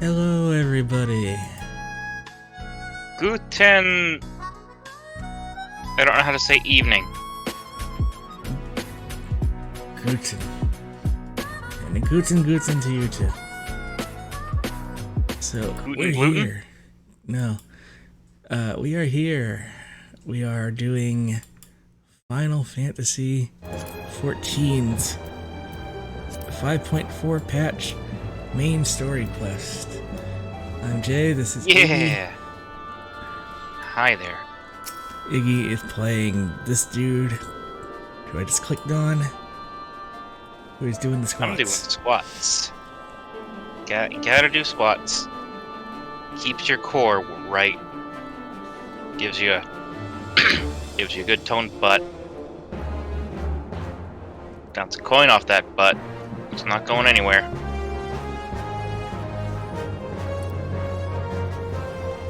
Hello, everybody. Guten... I don't know how to say evening. Guten. And a guten to you too. So, we're gluten? here. No. We are here. We are doing Final Fantasy XIV's 5.4 patch main story quest. I'm Jay, this is Iggy. Yeah! Hi there. Iggy is playing this dude who I just clicked on, who is doing the squats. I'm doing squats. Gotta do squats. Keeps your core right. Gives you a good toned butt. Bounce a coin off that butt. It's not going anywhere.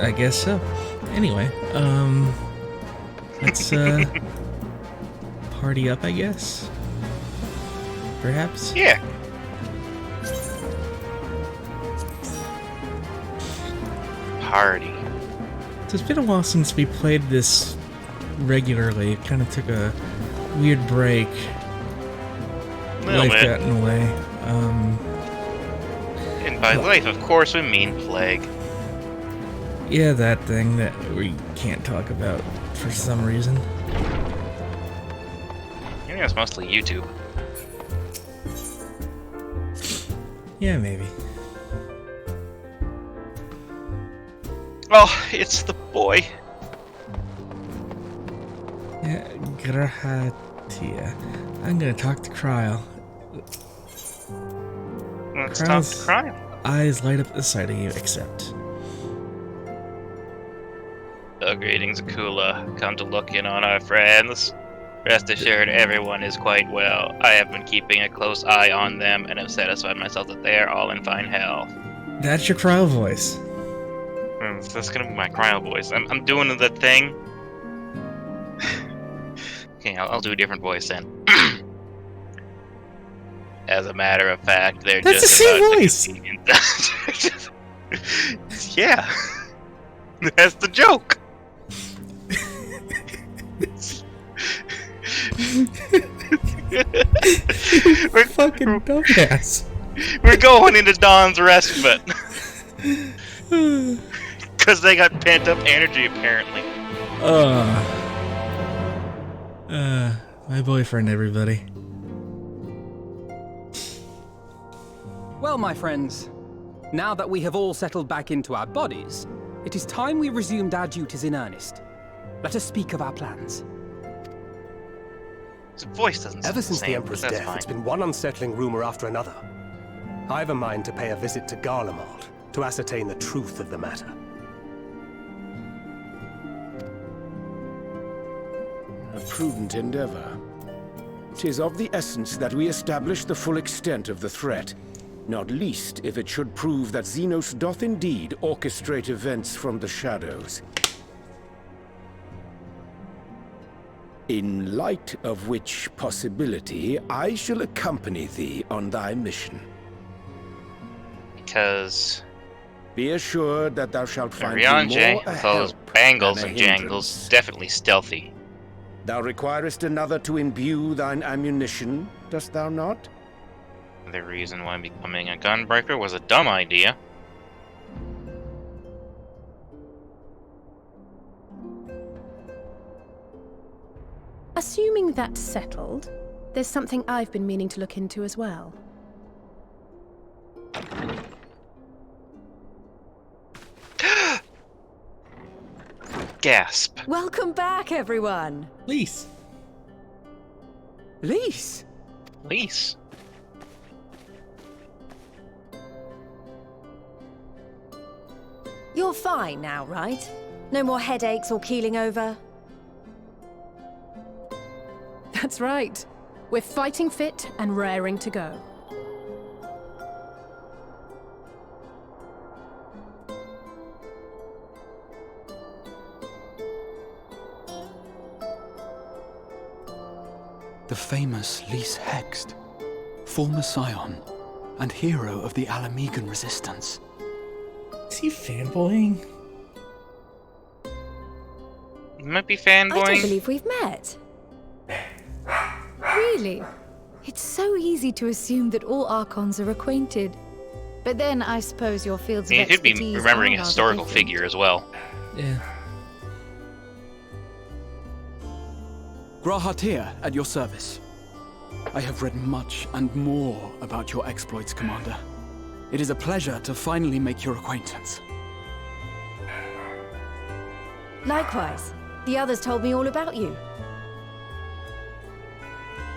I guess so. Anyway, let's party up, I guess. Perhaps? Yeah. Party. So it's been a while since we played this regularly. It kind of took a weird break. Life got in the way. And by life, of course, we mean plague. Yeah, that thing that we can't talk about for some reason. I think it's mostly YouTube. Yeah, maybe. Oh, it's the boy. Yeah, Grahatia. I'm gonna talk to Cryle. Let's stop the crime. Eyes light up the sight of you, except. Greetings, Akula. Come to look in on our friends. Rest assured, everyone is quite well. I have been keeping a close eye on them and have satisfied myself that they are all in fine health. That's your Cryle voice. That's gonna be my cryo voice. I'm doing the thing. Okay, I'll do a different voice then. As a matter of fact, they're That's just the same about voice. Yeah, that's the joke. We're fucking dumbass. We're going into Dawn's respite. Because they got pent up energy, apparently. My boyfriend, everybody. Well, my friends, now that we have all settled back into our bodies, it is time we resumed our duties in earnest. Let us speak of our plans. His voice doesn't sound Ever since the same, Emperor's but that's death, fine. it's been one unsettling rumor after another. I've a mind to pay a visit to Garlemald to ascertain the truth of the matter. A prudent endeavor. 'Tis of the essence that we establish the full extent of the threat, not least if it should prove that Xenos doth indeed orchestrate events from the shadows. In light of which possibility, I shall accompany thee on thy mission. Because Be assured that thou shalt find Rion me Jaye, more a with those help bangles than a and jangles, hindrance. definitely stealthy. Thou requirest another to imbue thine ammunition, dost thou not? The reason why becoming a gunbreaker was a dumb idea. Assuming that's settled, there's something I've been meaning to look into as well. Gasp. Welcome back, everyone! Please. Lise! Lise. You're fine now, right? No more headaches or keeling over? That's right. We're fighting fit and raring to go. The famous Lise Hext, former scion and hero of the Alamegan resistance. Is he fanboying? You might be I don't fanboying. believe we've met. Really? It's so easy to assume that all Archons are acquainted. But then I suppose your fields of You could be expertise remembering are a rather historical different. figure as well. Yeah. Grahatir, at your service. I have read much and more about your exploits, Commander. It is a pleasure to finally make your acquaintance. Likewise. The others told me all about you.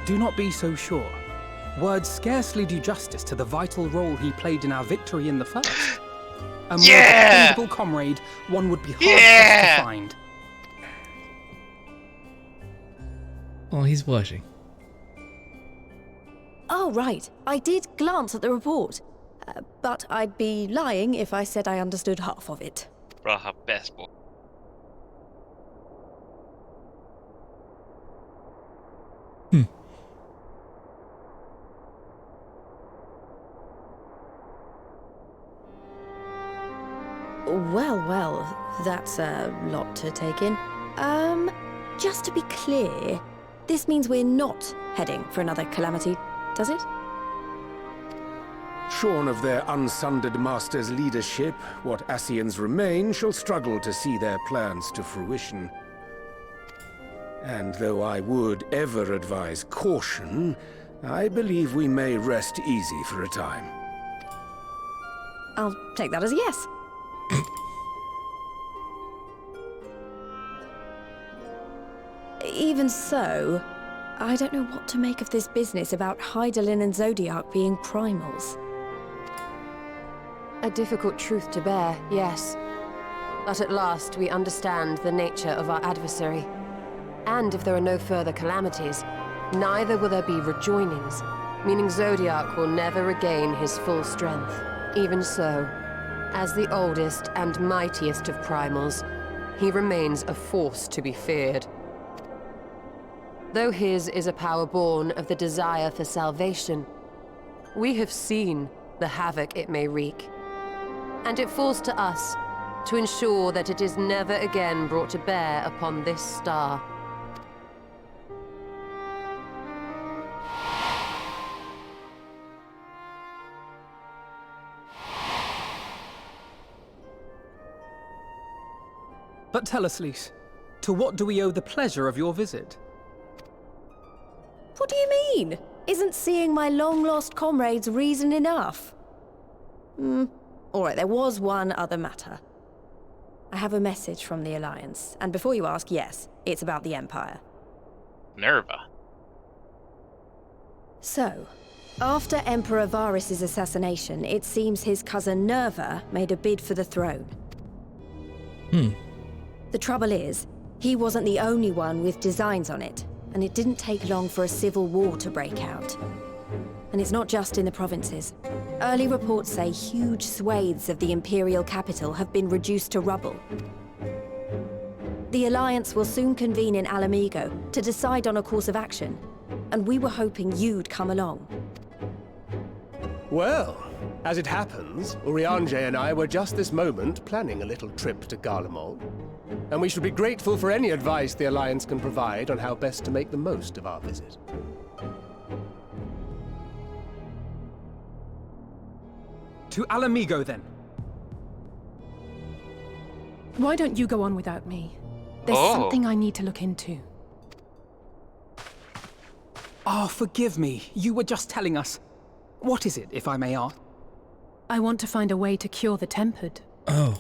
Do not be so sure. Words scarcely do justice to the vital role he played in our victory in the first. A more dependable comrade one would be hard-pressed to find. Well, he's blushing. Oh, right. I did glance at the report. But I'd be lying if I said I understood half of it. Braha best boy. Well, that's a lot to take in. Just to be clear, this means we're not heading for another calamity, does it? Shorn of their unsundered master's leadership, what Ascians remain shall struggle to see their plans to fruition. And though I would ever advise caution, I believe we may rest easy for a time. I'll take that as a yes. Even so, I don't know what to make of this business about Hydaelyn and Zodiac being primals. A difficult truth to bear, yes. But at last we understand the nature of our adversary. And if there are no further calamities, neither will there be rejoinings, meaning Zodiac will never regain his full strength. Even so, as the oldest and mightiest of primals, he remains a force to be feared. Though his is a power born of the desire for salvation, we have seen the havoc it may wreak. And it falls to us to ensure that it is never again brought to bear upon this star. But tell us, Lys, to what do we owe the pleasure of your visit? What do you mean? Isn't seeing my long-lost comrades reason enough? Alright, there was one other matter. I have a message from the Alliance, and before you ask, yes, it's about the Empire. Nerva. So, after Emperor Varys' assassination, it seems his cousin Nerva made a bid for the throne. The trouble is, he wasn't the only one with designs on it, and it didn't take long for a civil war to break out. And it's not just in the provinces. Early reports say huge swathes of the Imperial capital have been reduced to rubble. The Alliance will soon convene in Alamigo to decide on a course of action, and we were hoping you'd come along. Well, as it happens, Urianger and I were just this moment planning a little trip to Garlemald. And we should be grateful for any advice the Alliance can provide on how best to make the most of our visit. To Alamigo, then. Why don't you go on without me? There's something I need to look into. Oh, forgive me. You were just telling us. What is it, if I may ask? I want to find a way to cure the Tempered. Oh.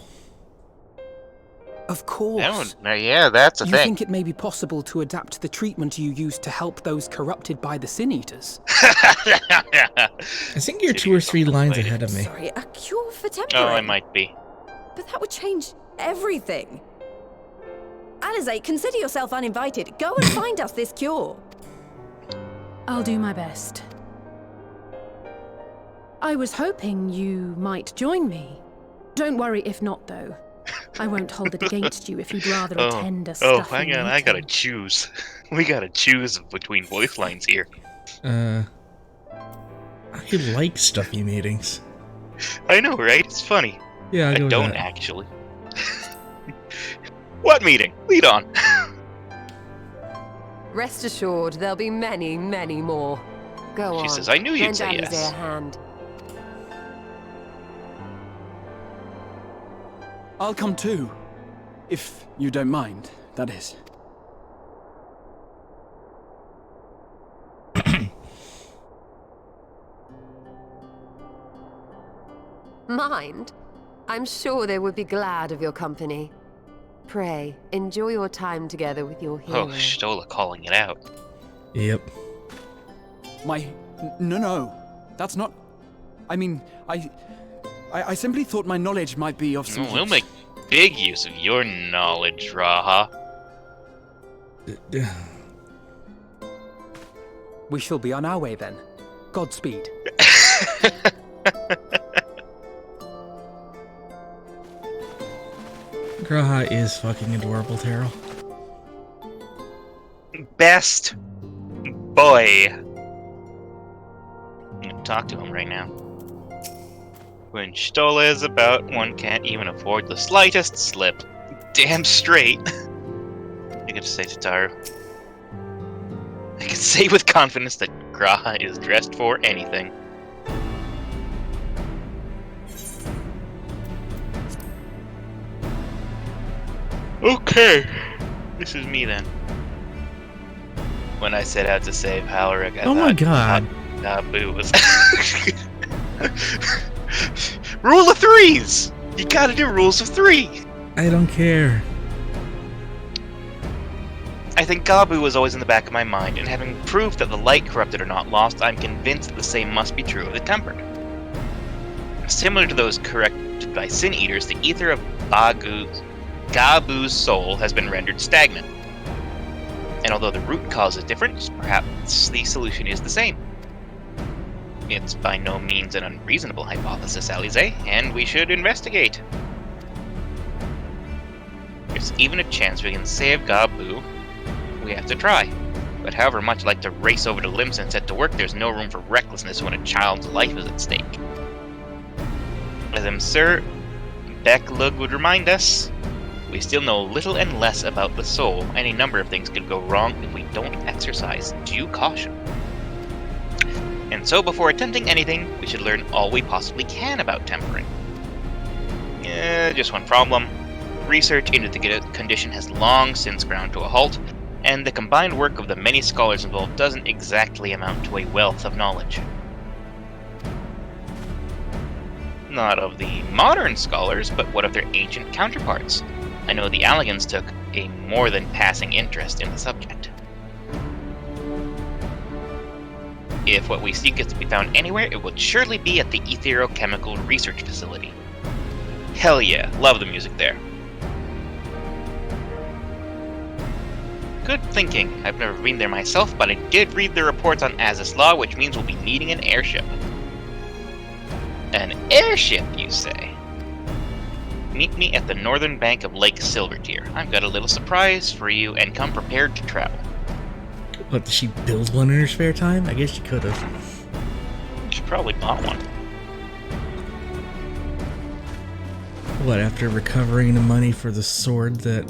Of course. Yeah, that's a You thing. think it may be possible to adapt the treatment you use to help those corrupted by the Sin Eaters? I think you're 2 or 3 lines ahead of me. Sorry, a cure for Oh, temporary? I might be. But that would change everything. Alizé, consider yourself uninvited. Go and find us this cure. I'll do my best. I was hoping you might join me. Don't worry if not, though. I won't hold it against you if you'd rather attend a stuffy hang on, I gotta choose. We gotta choose between voice lines here. I like stuffy meetings. I know, right? It's funny. Yeah, I go with don't that. actually. What meeting? Lead on. Rest assured, there'll be many, many more. Go on. She says, I knew you'd lend say Alize yes. a hand. I'll come too. If you don't mind, that is. Mind? I'm sure they would be glad of your company. Pray, enjoy your time together with your hero. Oh, Stola calling it out. Yep. No. That's not... I mean, I simply thought my knowledge might be of some We'll use. make big use of your knowledge, Raha. We shall be on our way then. Godspeed. Graha is fucking adorable, Terrell. Best boy. I'm gonna talk to him right now. When Stola is about, one can't even afford the slightest slip. Damn straight. I could say to Taru. I can say with confidence that Graha is dressed for anything. Okay, this is me then. When I set out to save Halric, I Oh my god. Boo was. Rule of threes! You gotta do rules of three! I don't care. I think Gabu was always in the back of my mind, and having proved that the light corrupted are not lost, I'm convinced that the same must be true of the tempered. Similar to those corrupted by Sin Eaters, the ether of Gabu's soul has been rendered stagnant. And although the root cause is different, perhaps the solution is the same. It's by no means an unreasonable hypothesis, Alize, and we should investigate. There's even a chance we can save Gabu. We have to try. But however much I'd like to race over to Limbs and set to work, there's no room for recklessness when a child's life is at stake. As Sir Becklug would remind us, we still know little and less about the soul. Any number of things could go wrong if we don't exercise due caution. And so before attempting anything, we should learn all we possibly can about tempering. Just one problem. Research into the condition has long since ground to a halt, and the combined work of the many scholars involved doesn't exactly amount to a wealth of knowledge. Not of the modern scholars, but what of their ancient counterparts? I know the Alligans took a more than passing interest in the subject. If what we seek is to be found anywhere, it would surely be at the Etherochemical Research Facility. Hell yeah, love the music there. Good thinking. I've never been there myself, but I did read the reports on Azislaw, which means we'll be needing an airship. An airship, you say? Meet me at the northern bank of Lake Silvertear. I've got a little surprise for you, and come prepared to travel. What, did she build one in her spare time? I guess she could have. She probably bought one. What, after recovering the money for the sword that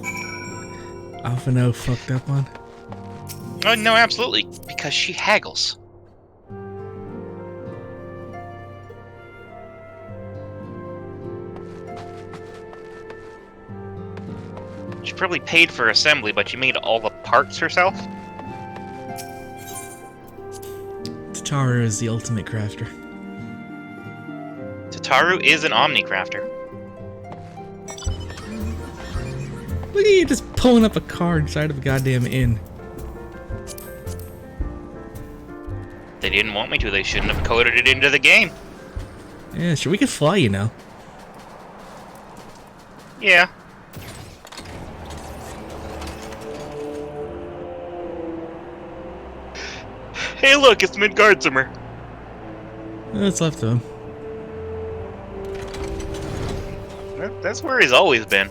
Alphino fucked up on? Oh, no, absolutely. Because she haggles. She probably paid for assembly, but she made all the parts herself. Tataru is the ultimate crafter. Tataru is an Omnicrafter. Look at you just pulling up a car inside of a goddamn inn. They didn't want me to, they shouldn't have coded it into the game. Yeah, sure, we could fly, you know. Yeah. Hey look, it's Midgardsimer. What's left of him? That's where he's always been.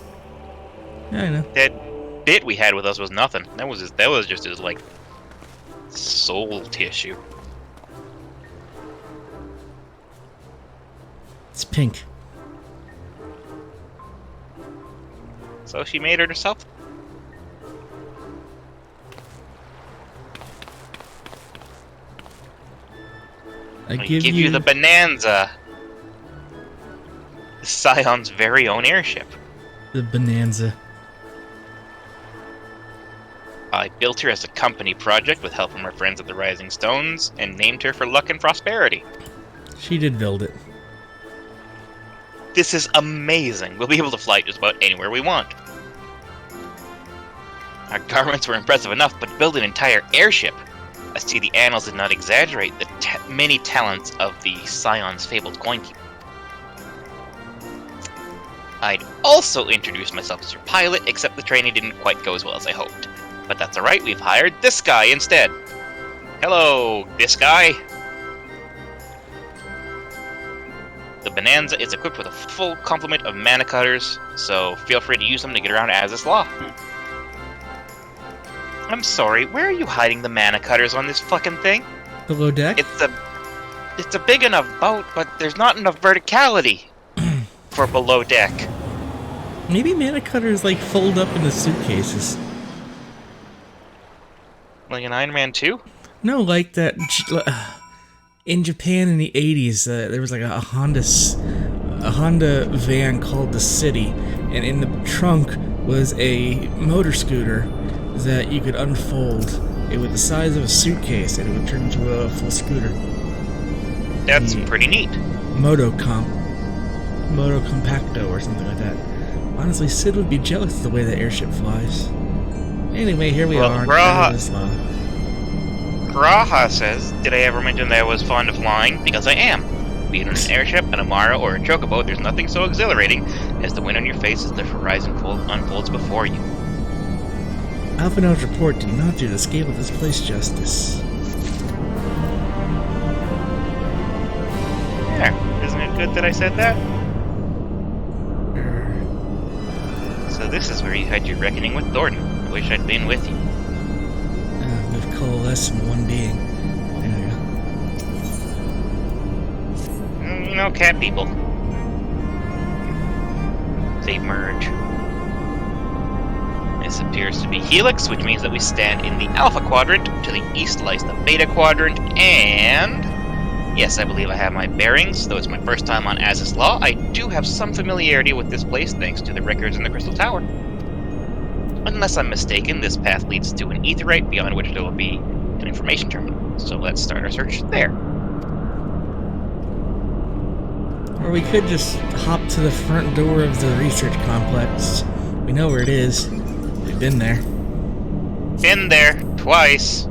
Yeah, I know. That bit we had with us was nothing. That was just his like soul tissue. It's pink. So she made it herself. I I give give you the Bonanza. Scion's very own airship. the Bonanza. I built her as a company project with help from our friends at the Rising Stones, and named her for luck and prosperity. She did build it. This is amazing. We'll be able to fly just about anywhere we want. Our garments were impressive enough, but to build an entire airship. I see the annals did not exaggerate the many talents of the Scion's fabled coinkeeper. I'd also introduced myself as your pilot, except the training didn't quite go as well as I hoped. But that's alright, we've hired this guy instead. Hello, this guy. The Bonanza is equipped with a full complement of mana cutters, so feel free to use them to get around as is law. I'm sorry, where are you hiding the mana cutters on this fucking thing? Below deck? It's a big enough boat, but there's not enough verticality for below deck. Maybe mana cutters like fold up into suitcases. Like an Iron Man 2? No, like that. In Japan in the 80s, there was like a Honda van called the City, and in the trunk was a motor scooter that you could unfold. It was the size of a suitcase, and it would turn into a full scooter. That's pretty neat. Moto Compacto or something like that. Honestly, Sid would be jealous of the way that airship flies. Anyway, here we are. Graha says, did I ever mention that I was fond of flying? Because I am. Be it on an airship, an Amara, or a chocobo, there's nothing so exhilarating as the wind on your face as the horizon unfolds before you. Alphinaud's report did not do the scale of this place justice. There. Isn't it good that I said that? So this is where you had your reckoning with Thornton. I wish I'd been with you. We've coalesced in one being. There we go. You know, cat people. They merge. This appears to be Helix, which means that we stand in the Alpha Quadrant. To the east lies the Beta Quadrant, and... yes, I believe I have my bearings. Though it's my first time on Az's Law, I do have some familiarity with this place thanks to the records in the Crystal Tower. Unless I'm mistaken, this path leads to an aetherite, beyond which there will be an information terminal. So let's start our search there. Or we could just hop to the front door of the research complex. We know where it is. We've been there. Been there twice.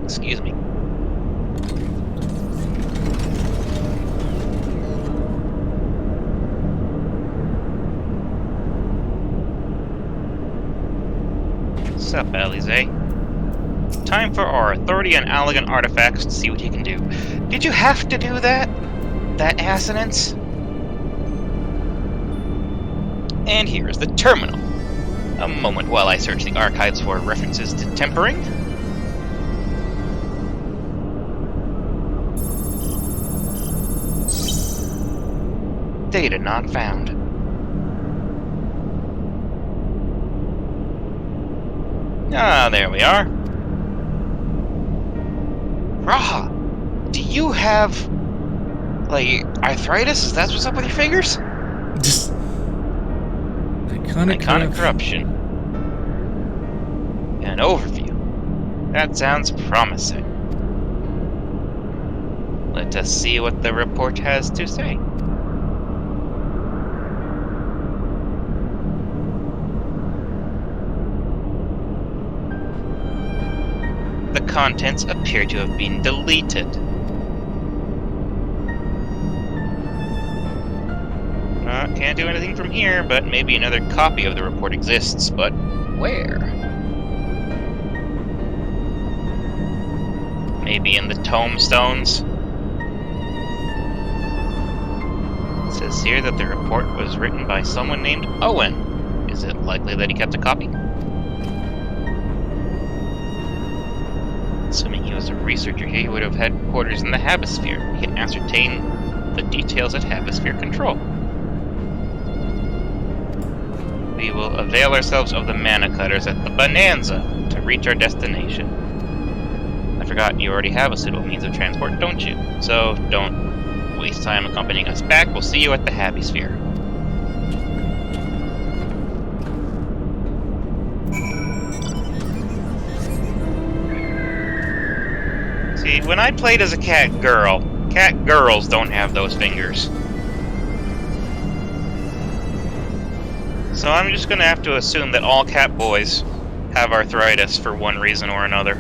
Excuse me. What's up, Alize? Time for our authority on Allegan artifacts to see what you can do. Did you have to do that? That assonance? And here is the terminal. A moment while I search the archives for references to tempering. Data not found. Ah, there we are. Raha, do you have, like, arthritis? Is that what's up with your fingers? Just... Iconic corruption. An overview. That sounds promising. Let us see what the report has to say. The contents appear to have been deleted. Can't do anything from here, but maybe another copy of the report exists, but where? Maybe in the tombstones? It says here that the report was written by someone named Owen. Is it likely that he kept a copy? Assuming he was a researcher here, he would have had quarters in the Habisphere. He can ascertain the details at Habisphere Control. We will avail ourselves of the mana cutters at the Bonanza to reach our destination. I forgot you already have a suitable means of transport, don't you? So don't waste time accompanying us back. We'll see you at the Habisphere. See, when I played as a cat girls don't have those fingers. So I'm just gonna have to assume that all cat boys have arthritis for one reason or another.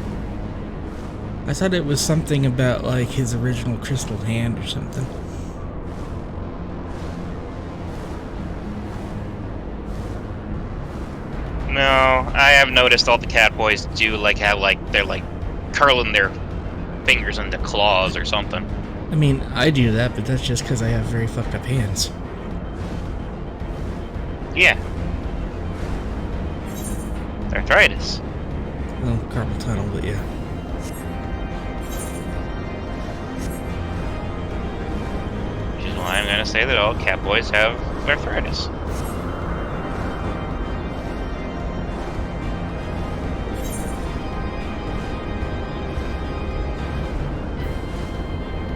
I thought it was something about, like, his original crystal hand or something. No, I have noticed all the cat boys do, like, have, like, they're, like, curling their fingers into claws or something. I mean, I do that, but that's just because I have very fucked up hands. Yeah. Arthritis. Well, carpal tunnel, but yeah. Which is why I'm gonna say that all cat boys have arthritis.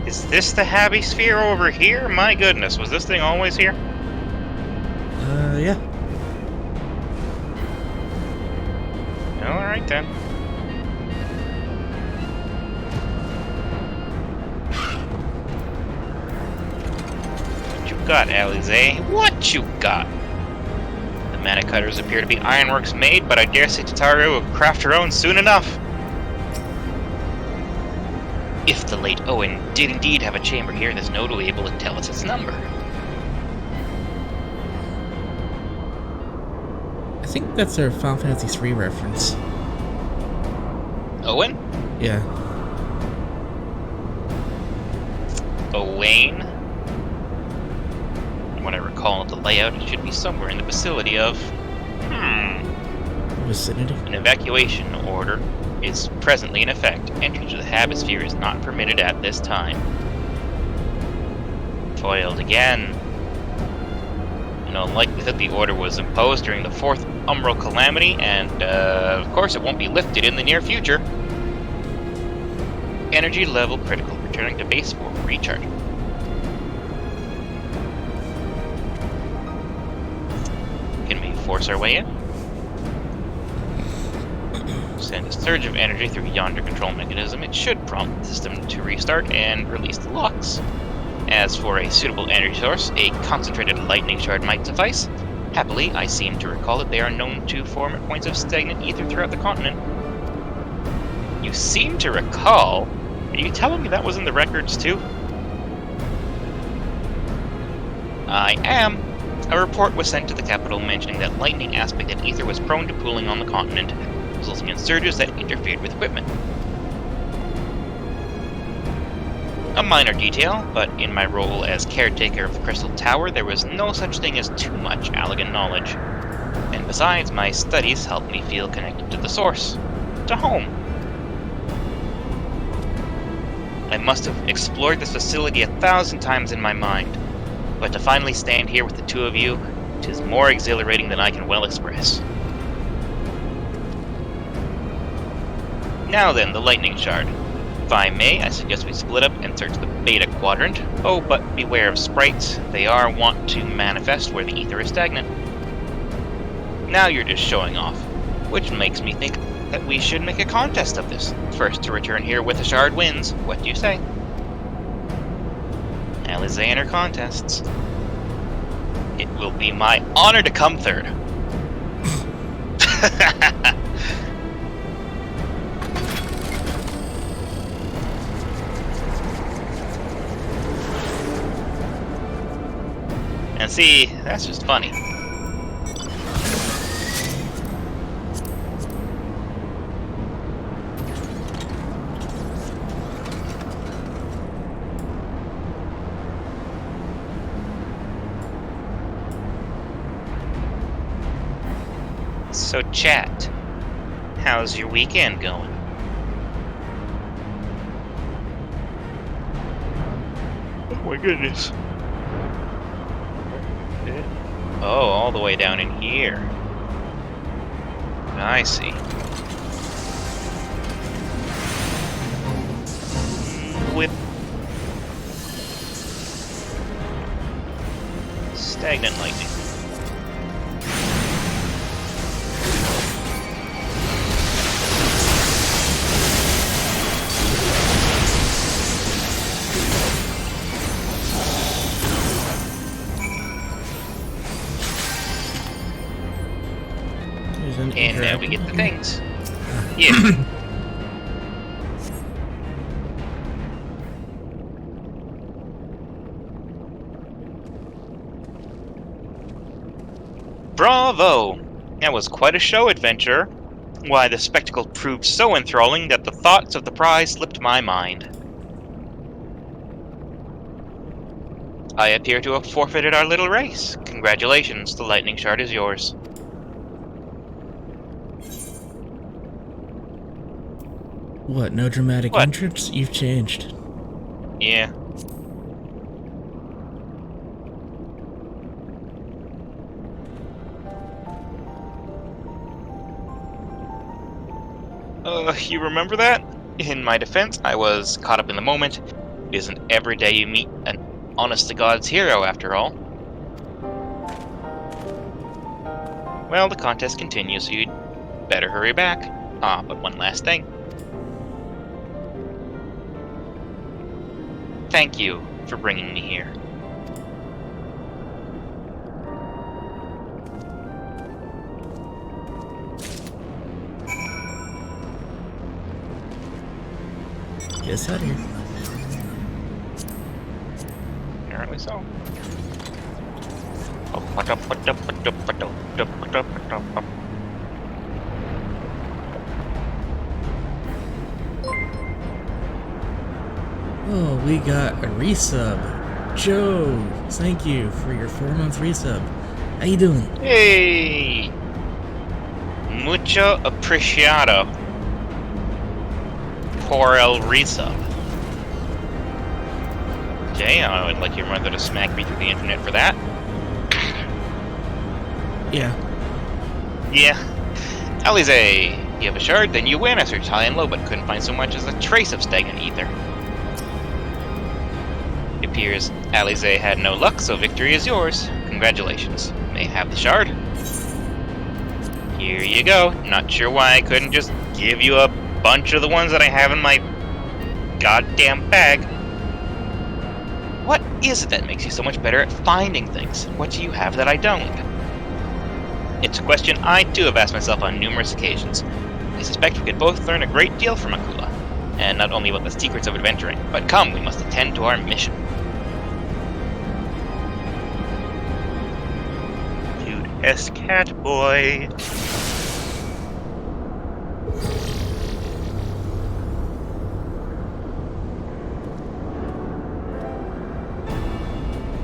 Is this the Habisphere over here? My goodness, was this thing always here? Yeah. Alright then. What you got, Alize? What you got? The mana cutters appear to be ironworks made, but I dare say Tataru will craft her own soon enough. If the late Owen did indeed have a chamber here, this node will be able to tell us its number. I think that's our Final Fantasy III reference. Owen? Yeah. Owain? From what I recall of the layout, it should be somewhere in the vicinity of... Vicinity? An evacuation order is presently in effect. Entry to the Habisphere is not permitted at this time. Foiled again. In all likelihood, the order was imposed during the 4th Umbral Calamity, and of course it won't be lifted in the near future. Energy level critical, returning to base for recharge. Can we force our way in? Send a surge of energy through yonder control mechanism. It should prompt the system to restart and release the locks. As for a suitable energy source, a concentrated lightning shard might suffice. Happily, I seem to recall that they are known to form at points of stagnant ether throughout the continent. You seem to recall? Are you telling me that was in the records too? I am. A report was sent to the capital mentioning that lightning aspected ether was prone to pooling on the continent, resulting in surges that interfered with equipment. A minor detail, but in my role as caretaker of the Crystal Tower, there was no such thing as too much Allegan knowledge. And besides, my studies helped me feel connected to the source, to home. I must have explored this facility 1,000 times in my mind, but to finally stand here with the two of you, 'tis more exhilarating than I can well express. Now then, the lightning shard. If I may, I suggest we split up and search the beta quadrant. Oh, but beware of sprites. They are wont to manifest where the ether is stagnant. Now you're just showing off, which makes me think that we should make a contest of this. First to return here with a shard wins. What do you say? Alize and her contests. It will be my honor to come third. And see, that's just funny. So chat, how's your weekend going? my goodness. Oh, all the way down in here. I see. With stagnant lightning. And now we get the things. Yeah. Bravo! That was quite a show adventure. Why, the spectacle proved so enthralling that the thoughts of the prize slipped my mind. I appear to have forfeited our little race. Congratulations, the lightning shard is yours. What, no dramatic entrance? You've changed. Yeah. You remember that? In my defense, I was caught up in the moment. It isn't every day you meet an honest-to-God's hero, after all. Well, the contest continues, so you'd better hurry back. Ah, but one last thing. Thank you for bringing me here. Yes, I do. Apparently so. Oh, we got a resub. Joe, thank you for your 4-month resub. How you doing? Hey! Mucho apreciado. Por el resub. Jay, I would like your mother to smack me through the internet for that. Yeah. Yeah. Alize, you have a shard, then you win. I searched high and low, but couldn't find so much as a trace of stagnant ether. It appears Alize had no luck, so victory is yours. Congratulations. May I have the shard? Here you go. Not sure why I couldn't just give you a bunch of the ones that I have in my goddamn bag. What is it that makes you so much better at finding things? What do you have that I don't? It's a question I too have asked myself on numerous occasions. I suspect we could both learn a great deal from Akula, and not only about the secrets of adventuring, but come, we must attend to our mission. Cute S-Cat boy.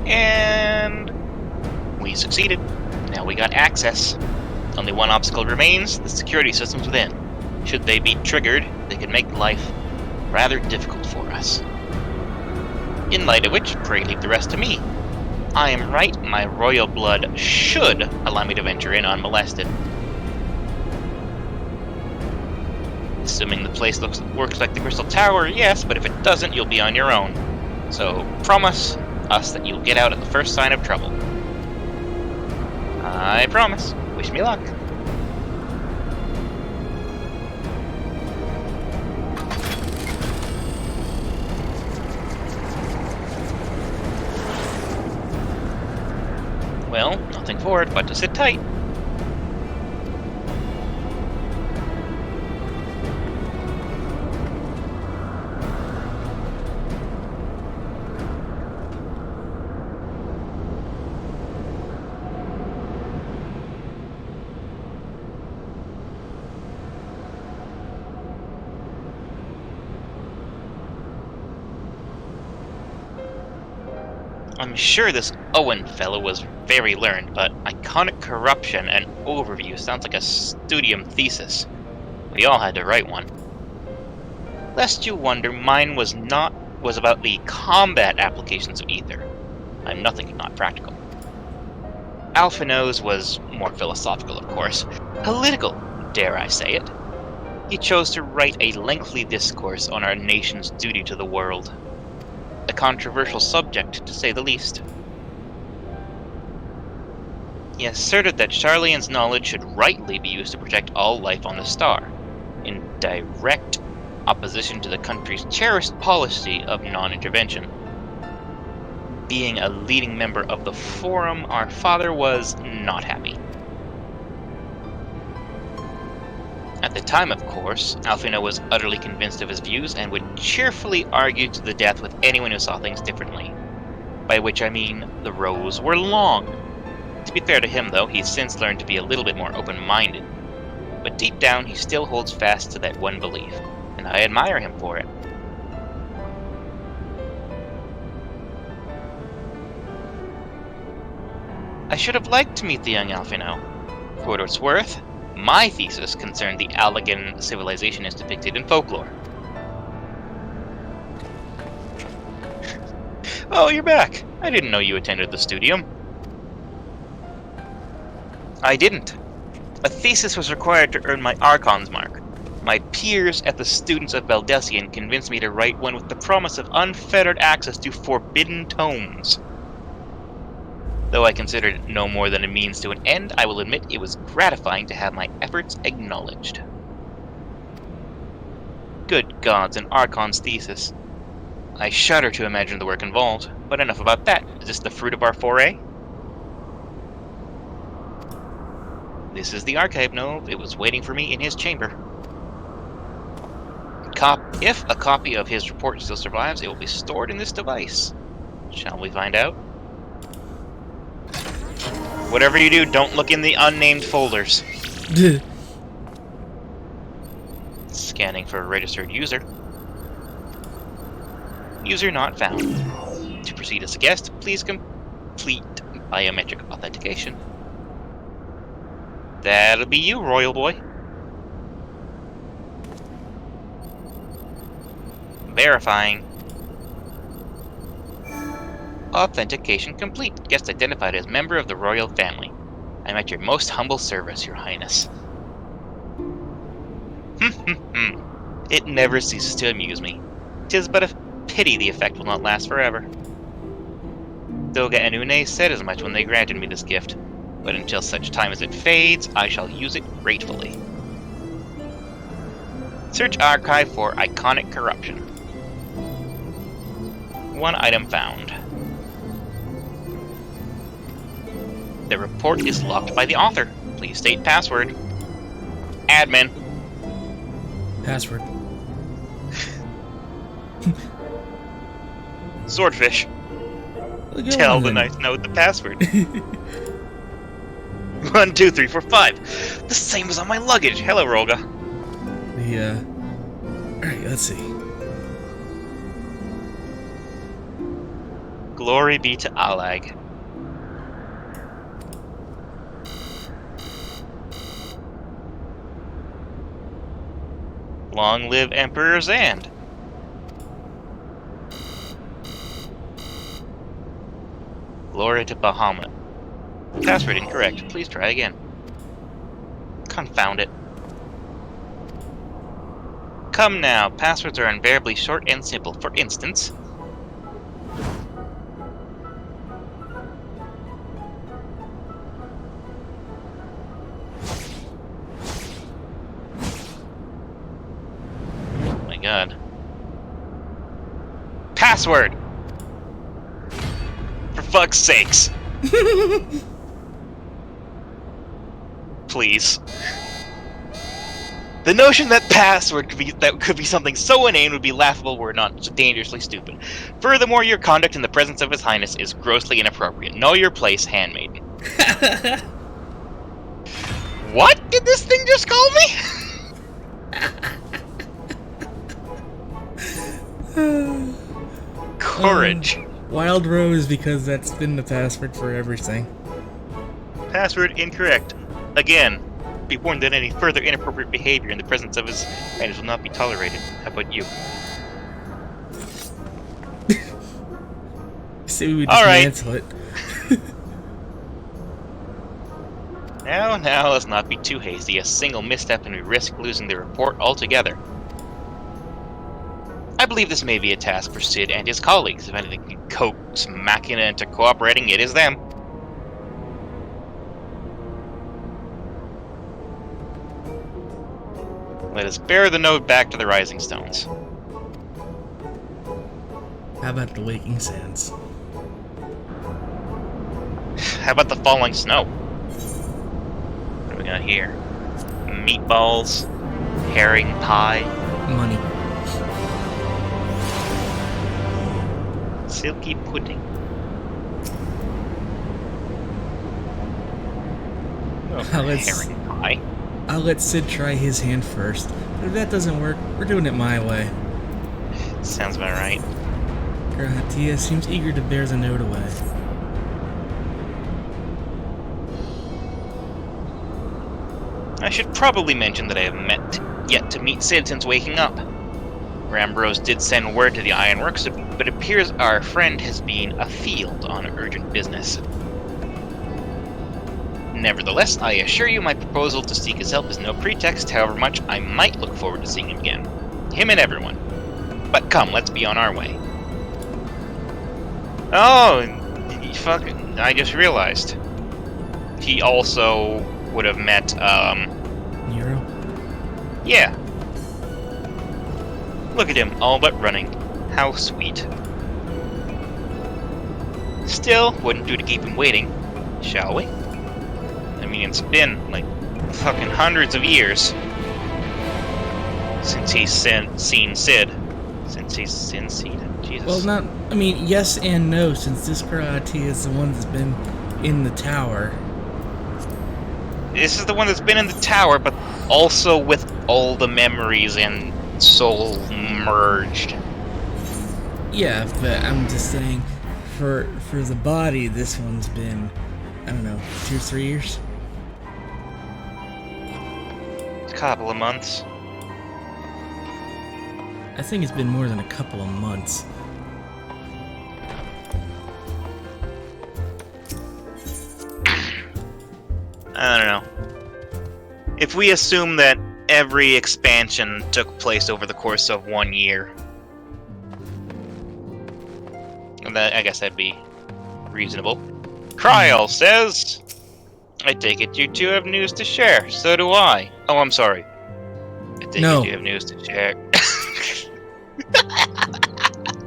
And we succeeded. Now we got access. Only one obstacle remains, the security systems within. Should they be triggered, they could make life rather difficult for us. In light of which, pray leave the rest to me. I am right, my royal blood should allow me to venture in unmolested. Assuming the place works like the Crystal Tower, yes, but if it doesn't, you'll be on your own. So, promise us that you'll get out at the first sign of trouble. I promise. Wish me luck. Well, nothing for it but to sit tight. I'm sure this Owen fellow was very learned, but iconic corruption and overview sounds like a studium thesis. We all had to write one. Lest you wonder, mine was not was about the combat applications of ether. I'm nothing if not practical. Alphinaud's was more philosophical, of course. Political, dare I say it. He chose to write a lengthy discourse on our nation's duty to the world. A controversial subject, to say the least. He asserted that Charlian's knowledge should rightly be used to protect all life on the star, in direct opposition to the country's cherished policy of non-intervention. Being a leading member of the Forum, our father was not happy. At the time, of course, Alphinaud was utterly convinced of his views and would cheerfully argue to the death with anyone who saw things differently. By which I mean, the rows were long. To be fair to him, though, he's since learned to be a little bit more open-minded. But deep down, he still holds fast to that one belief, and I admire him for it. I should have liked to meet the young Alphinaud. For what it's worth, my thesis concerned the Allagan civilization as depicted in folklore. Oh, you're back. I didn't know you attended the studium. I didn't. A thesis was required to earn my Archon's mark. My peers at the Students of Valdesian convinced me to write one with the promise of unfettered access to forbidden tomes. Though I considered it no more than a means to an end, I will admit it was gratifying to have my efforts acknowledged. Good gods, an Archon's thesis. I shudder to imagine the work involved, but enough about that. Is this the fruit of our foray? This is the archive node. It was waiting for me in his chamber. If a copy of his report still survives, it will be stored in this device. Shall we find out? Whatever you do, don't look in the unnamed folders. Scanning for a registered user. User not found. To proceed as a guest, please complete biometric authentication. That'll be you, Royal Boy. Verifying. Authentication complete. Guest identified as member of the royal family. I'm at your most humble service, Your Highness. It never ceases to amuse me. 'Tis but a pity the effect will not last forever. Doga and Une said as much when they granted me this gift, but until such time as it fades, I shall use it gratefully. Search archive for iconic corruption. One item found. The report is locked by the author. Please state password. Admin. Password. Swordfish. Tell the nice note the password. 1, 2, 3, 4, 5. The same as on my luggage. Hello, Rolga. Alright, let's see. Glory be to Allag. Long live Emperor Zand. Glory to Bahamut. Password incorrect. Please try again. Confound it. Come now. Passwords are invariably short and simple. For instance... Oh my god. Password! For fuck's sakes! Please. The notion that password could be something so inane would be laughable were it not so dangerously stupid. Furthermore, your conduct in the presence of His Highness is grossly inappropriate. Know your place, handmaiden. What did this thing just call me? Courage. Wild Rose, because that's been the password for everything. Password incorrect. Again, be warned that any further inappropriate behavior in the presence of His Highness will not be tolerated. How about you? say we would All right. dismantle it. Now, let's not be too hasty. A single misstep and we risk losing the report altogether. I believe this may be a task for Sid and his colleagues. If anything can coax Machina into cooperating, it is them. Let us bear the note back to the Rising Stones. How about the Waking Sands? How about the falling snow? What do we got here? Meatballs, herring pie, Money. silky pudding. Herring pie. I'll let Sid try his hand first. But if that doesn't work, we're doing it my way. Sounds about right. Tia seems eager to bear the note away. I should probably mention that I have yet to meet Sid since waking up. Rambrose did send word to the Ironworks, but it appears our friend has been afield on urgent business. Nevertheless, I assure you my proposal to seek his help is no pretext, however much I might look forward to seeing him again. Him and everyone. But come, let's be on our way. Oh, fucking, I just realized. He also would have met, Nero? Yeah. Look at him, all but running. How sweet. Still, wouldn't do to keep him waiting, shall we? I mean, it's been, like, fucking hundreds of years since he's seen Sid. Since he's seen Sid. Jesus. Well, not... I mean, yes and no, since this Tia is the one that's been in the tower. This is the one that's been in the tower, but also with all the memories and soul merged. Yeah, but I'm just saying, for the body, this one's been, I don't know, 2 or 3 years? A couple of months. I think it's been more than a couple of months. I don't know. If we assume that every expansion took place over the course of 1 year, I guess that'd be reasonable. Kryl says, I take it you two have news to share. So do I. Oh, I'm sorry. I take it you have news to share.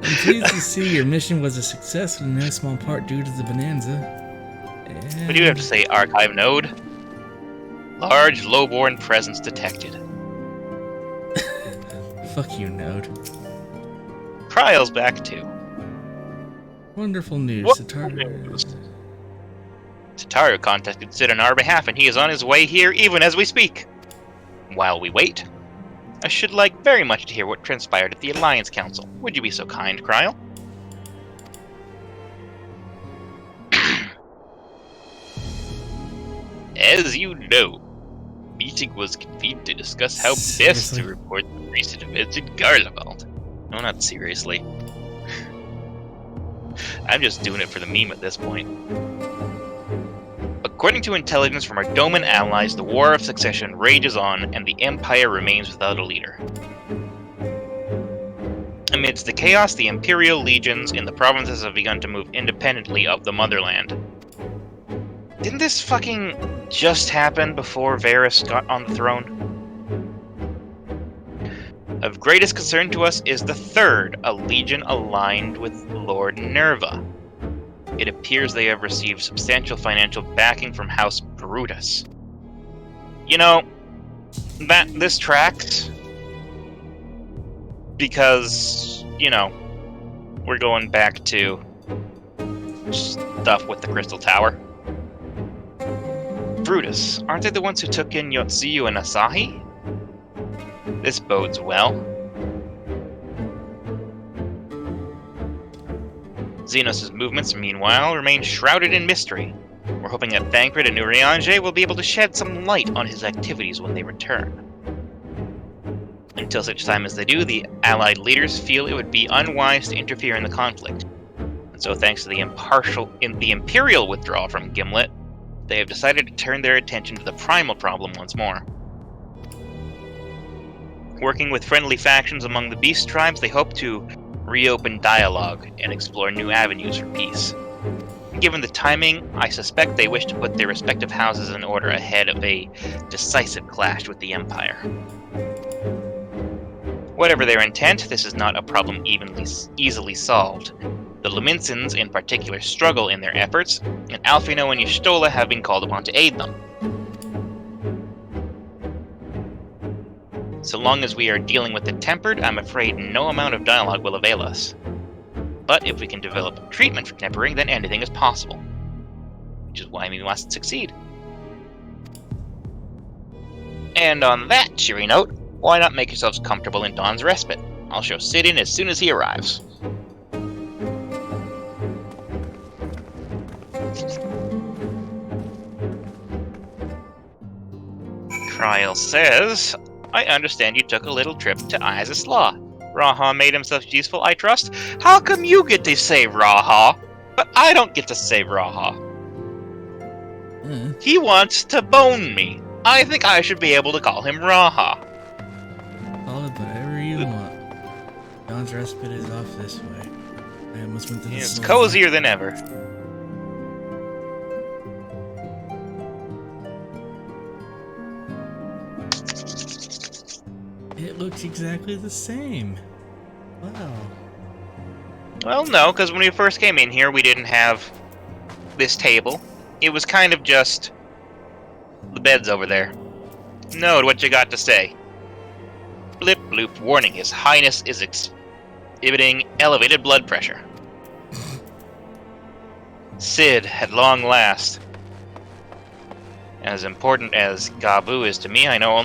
I'm pleased to see your mission was a success, in no small part due to the bonanza. And... What do you have to say, Archive Node? Large, low-born presence detected. Fuck you, Node. Kryl's back too. Wonderful news, Sataru contacted Sid on our behalf, and he is on his way here even as we speak. While we wait, I should like very much to hear what transpired at the Alliance Council. Would you be so kind, Kryl? As you know, meeting was convened to discuss how best to report the recent events in Garlemald. No, not seriously. I'm just doing it for the meme at this point. According to intelligence from our Doman allies, the War of Succession rages on, and the Empire remains without a leader. Amidst the chaos, the Imperial legions in the provinces have begun to move independently of the motherland. Didn't this fucking just happen before Varys got on the throne? Of greatest concern to us is the Third, a legion aligned with Lord Nerva. It appears they have received substantial financial backing from House Brutus. You know, this tracks, because, you know, we're going back to stuff with the Crystal Tower. Brutus, aren't they the ones who took in Yotsuyu and Asahi? This bodes well. Xenos' movements, meanwhile, remain shrouded in mystery. We're hoping that Thancred and Urianger will be able to shed some light on his activities when they return. Until such time as they do, the Allied leaders feel it would be unwise to interfere in the conflict. So thanks to the Imperial withdrawal from Gimlet, they have decided to turn their attention to the primal problem once more. Working with friendly factions among the beast tribes, they hope to reopen dialogue and explore new avenues for peace. Given the timing, I suspect they wish to put their respective houses in order ahead of a decisive clash with the Empire. Whatever their intent, this is not a problem easily solved. The Luminsons, in particular, struggle in their efforts, and Alfino and Y'shtola have been called upon to aid them. So long as we are dealing with the Tempered, I'm afraid no amount of dialogue will avail us. But if we can develop treatment for tempering, then anything is possible. Which is why we must succeed. And on that cheery note, why not make yourselves comfortable in Dawn's Respite? I'll show Sid in as soon as he arrives. Trial says, I understand you took a little trip to Isis Law. Raha made himself useful, I trust. How come you get to say Raha, but I don't get to say Raha? He wants to bone me. I think I should be able to call him Raha. Call it whatever you want. Dawn's Respite is off this way. I almost went to the It's store. cozier than ever. It looks exactly the same. Wow. Well, no, because when we first came in here, we didn't have this table. It was kind of just the bed's over there. Node, what you got to say? Blip bloop, warning, His Highness is exhibiting elevated blood pressure. Sid, at long last. As important as Gabu is to me, I know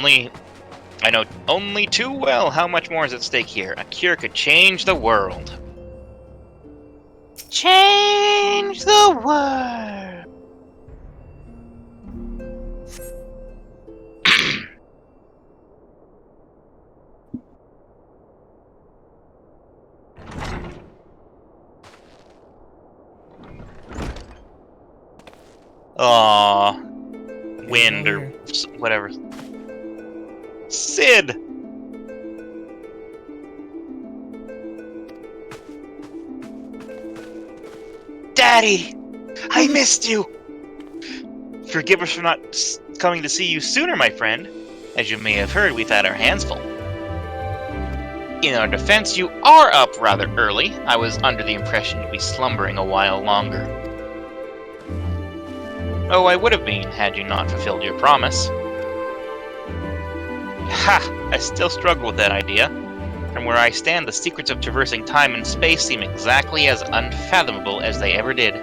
only too well how much more is at stake here. A cure could change the world. Change the world! Aww. Wind or whatever. Sid! Daddy! I missed you! Forgive us for not coming to see you sooner, my friend. As you may have heard, we've had our hands full. In our defense, you are up rather early. I was under the impression you'd be slumbering a while longer. Oh, I would have been, had you not fulfilled your promise. Ha! I still struggle with that idea. From where I stand, the secrets of traversing time and space seem exactly as unfathomable as they ever did.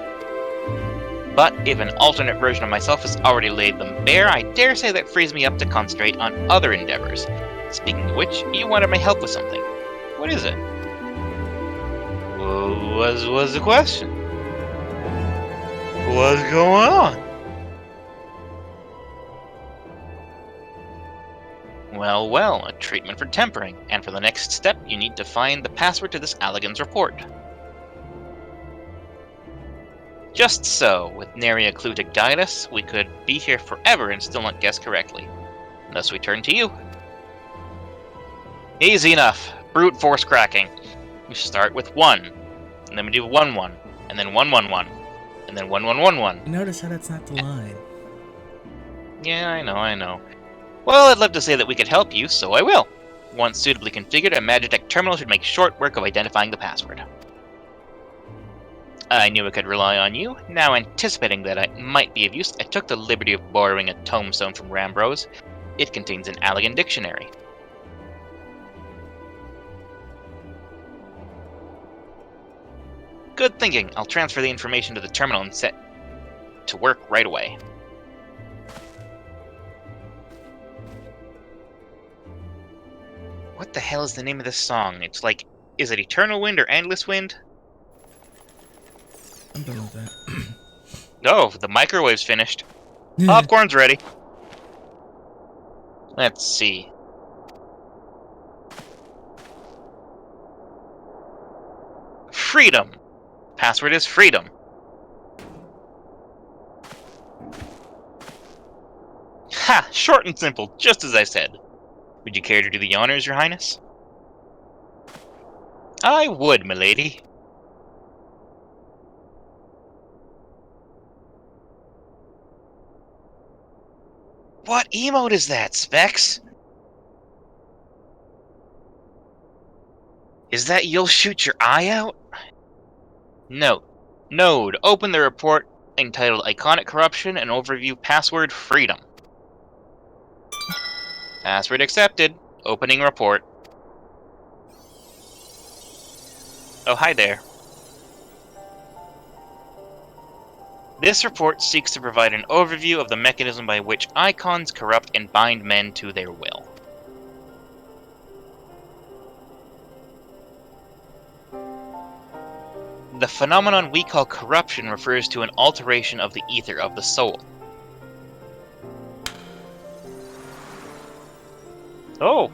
But if an alternate version of myself has already laid them bare, I dare say that frees me up to concentrate on other endeavors. Speaking of which, you wanted my help with something. What is it? What was the question? What's going on? Well, a treatment for tempering, and for the next step, you need to find the password to this Allagan's report. Just so, with nary a clue to guide us, we could be here forever and still not guess correctly. Thus we turn to you. Easy enough. Brute force cracking. We start with 1, and then we do 1 1, and then 1 1 1, and then 1 1 1 1. Notice how that's not the line. Yeah, I know. Well, I'd love to say that we could help you, so I will. Once suitably configured, a Magitech terminal should make short work of identifying the password. I knew I could rely on you. Now, anticipating that I might be of use, I took the liberty of borrowing a tombstone from Rambrose. It contains an Allagan dictionary. Good thinking. I'll transfer the information to the terminal and set to work right away. What the hell is the name of this song? It's like, is it Eternal Wind or Endless Wind? I'm done with that. Oh, the microwave's finished. Popcorn's ready. Let's see. Freedom. Password is freedom. Ha! Short and simple, just as I said. Would you care to do the honors, Your Highness? I would, milady. What emote is that, Specs? Is that you'll shoot your eye out? Note. Node, open the report entitled Iconic Corruption and Overview Password Freedom. Password accepted. Opening report. Oh, hi there. This report seeks to provide an overview of the mechanism by which icons corrupt and bind men to their will. The phenomenon we call corruption refers to an alteration of the ether of the soul. Oh!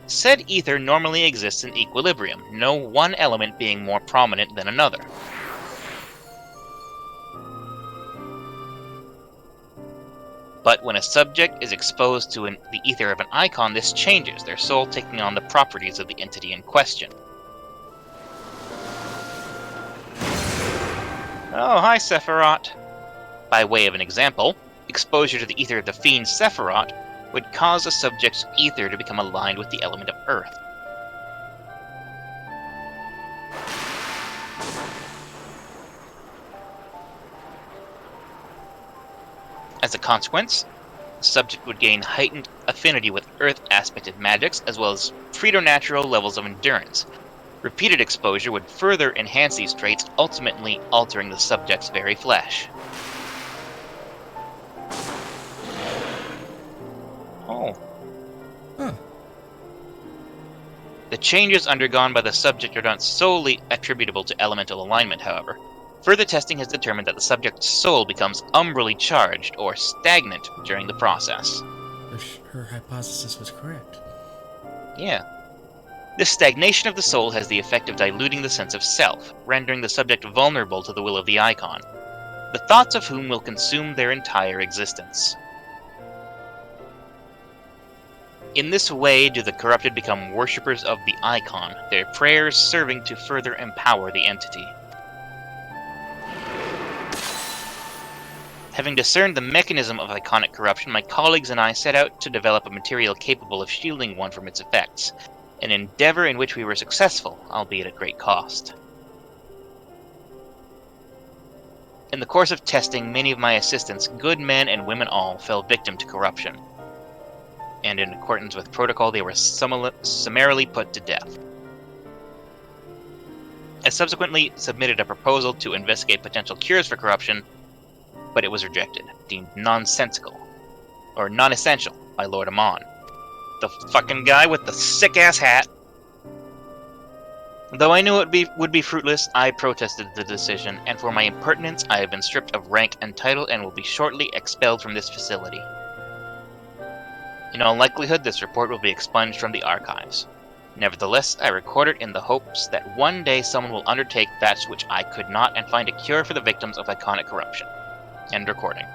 Said ether normally exists in equilibrium, no one element being more prominent than another. But when a subject is exposed to the ether of an icon, this changes, their soul taking on the properties of the entity in question. Oh, hi, Sephiroth. By way of an example, exposure to the ether of the fiend Sephiroth would cause a subject's ether to become aligned with the element of earth. As a consequence, the subject would gain heightened affinity with earth-aspected magics, as well as preternatural levels of endurance. Repeated exposure would further enhance these traits, ultimately altering the subject's very flesh. Oh. Huh. The changes undergone by the subject are not solely attributable to elemental alignment, however. Further testing has determined that the subject's soul becomes umbrally charged, or stagnant, during the process. Her hypothesis was correct. Yeah. This stagnation of the soul has the effect of diluting the sense of self, rendering the subject vulnerable to the will of the icon, the thoughts of whom will consume their entire existence. In this way do the corrupted become worshippers of the icon, their prayers serving to further empower the entity. Having discerned the mechanism of iconic corruption, my colleagues and I set out to develop a material capable of shielding one from its effects, an endeavor in which we were successful, albeit at great cost. In the course of testing, many of my assistants, good men and women all, fell victim to corruption, and in accordance with protocol they were summarily put to death. I subsequently submitted a proposal to investigate potential cures for corruption, but it was rejected, deemed nonsensical, or non-essential, by Lord Amon. The fucking guy with the sick-ass hat. Though I knew it would be fruitless, I protested the decision, and for my impertinence I have been stripped of rank and title and will be shortly expelled from this facility. In all likelihood, this report will be expunged from the archives. Nevertheless, I record it in the hopes that one day someone will undertake that which I could not and find a cure for the victims of iconic corruption. End recording.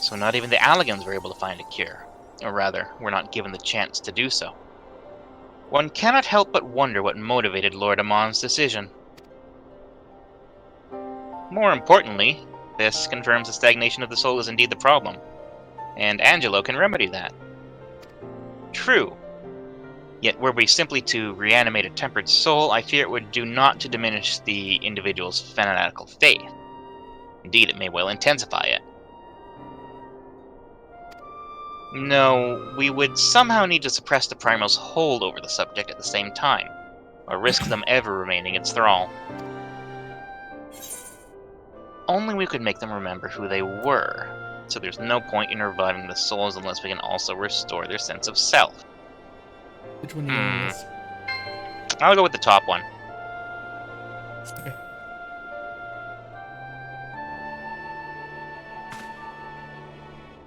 So not even the Alligans were able to find a cure. Or rather, were not given the chance to do so. One cannot help but wonder what motivated Lord Amon's decision. More importantly, this confirms the stagnation of the soul is indeed the problem, and Angelo can remedy that. True. Yet were we simply to reanimate a tempered soul, I fear it would do naught to diminish the individual's fanatical faith. Indeed, it may well intensify it. No, we would somehow need to suppress the Primal's hold over the subject at the same time, or risk them ever remaining its thrall. Only we could make them remember who they were, so there's no point in reviving the souls unless we can also restore their sense of self. Which one do you want this? I'll go with the top one. Okay.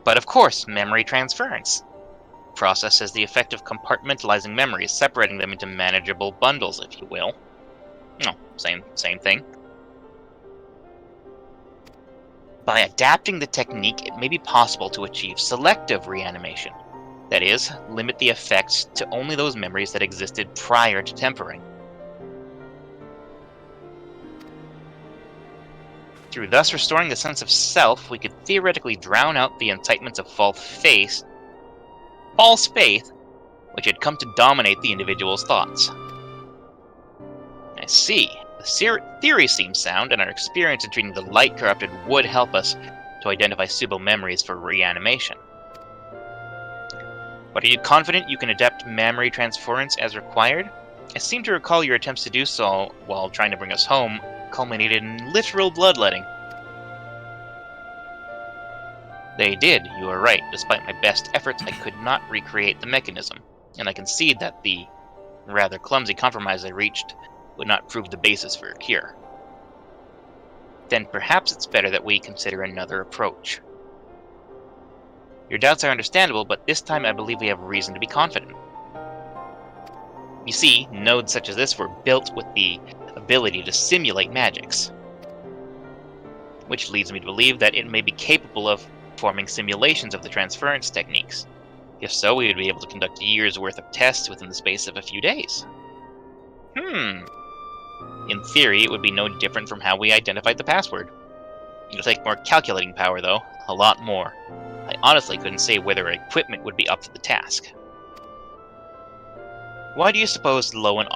But of course, memory transference. process has the effect of compartmentalizing memories, separating them into manageable bundles, if you will. No, same thing. By adapting the technique, it may be possible to achieve selective reanimation. That is, limit the effects to only those memories that existed prior to tempering. Through thus restoring the sense of self, we could theoretically drown out the incitements of false faith, which had come to dominate the individual's thoughts. I see. The theory seems sound, and our experience in treating the light corrupted would help us to identify suitable memories for reanimation. But are you confident you can adapt memory transference as required? I seem to recall your attempts to do so while trying to bring us home culminated in literal bloodletting. They did, you are right. Despite my best efforts, I could not recreate the mechanism, and I concede that the rather clumsy compromise I reached would not prove the basis for a cure. Then perhaps it's better that we consider another approach. Your doubts are understandable, but this time I believe we have reason to be confident. You see, nodes such as this were built with the ability to simulate magics, which leads me to believe that it may be capable of forming simulations of the transference techniques. If so, we would be able to conduct years' worth of tests within the space of a few days. In theory, it would be no different from how we identified the password. It'll take more calculating power, though. A lot more. I honestly couldn't say whether equipment would be up to the task. Why do you suppose Owen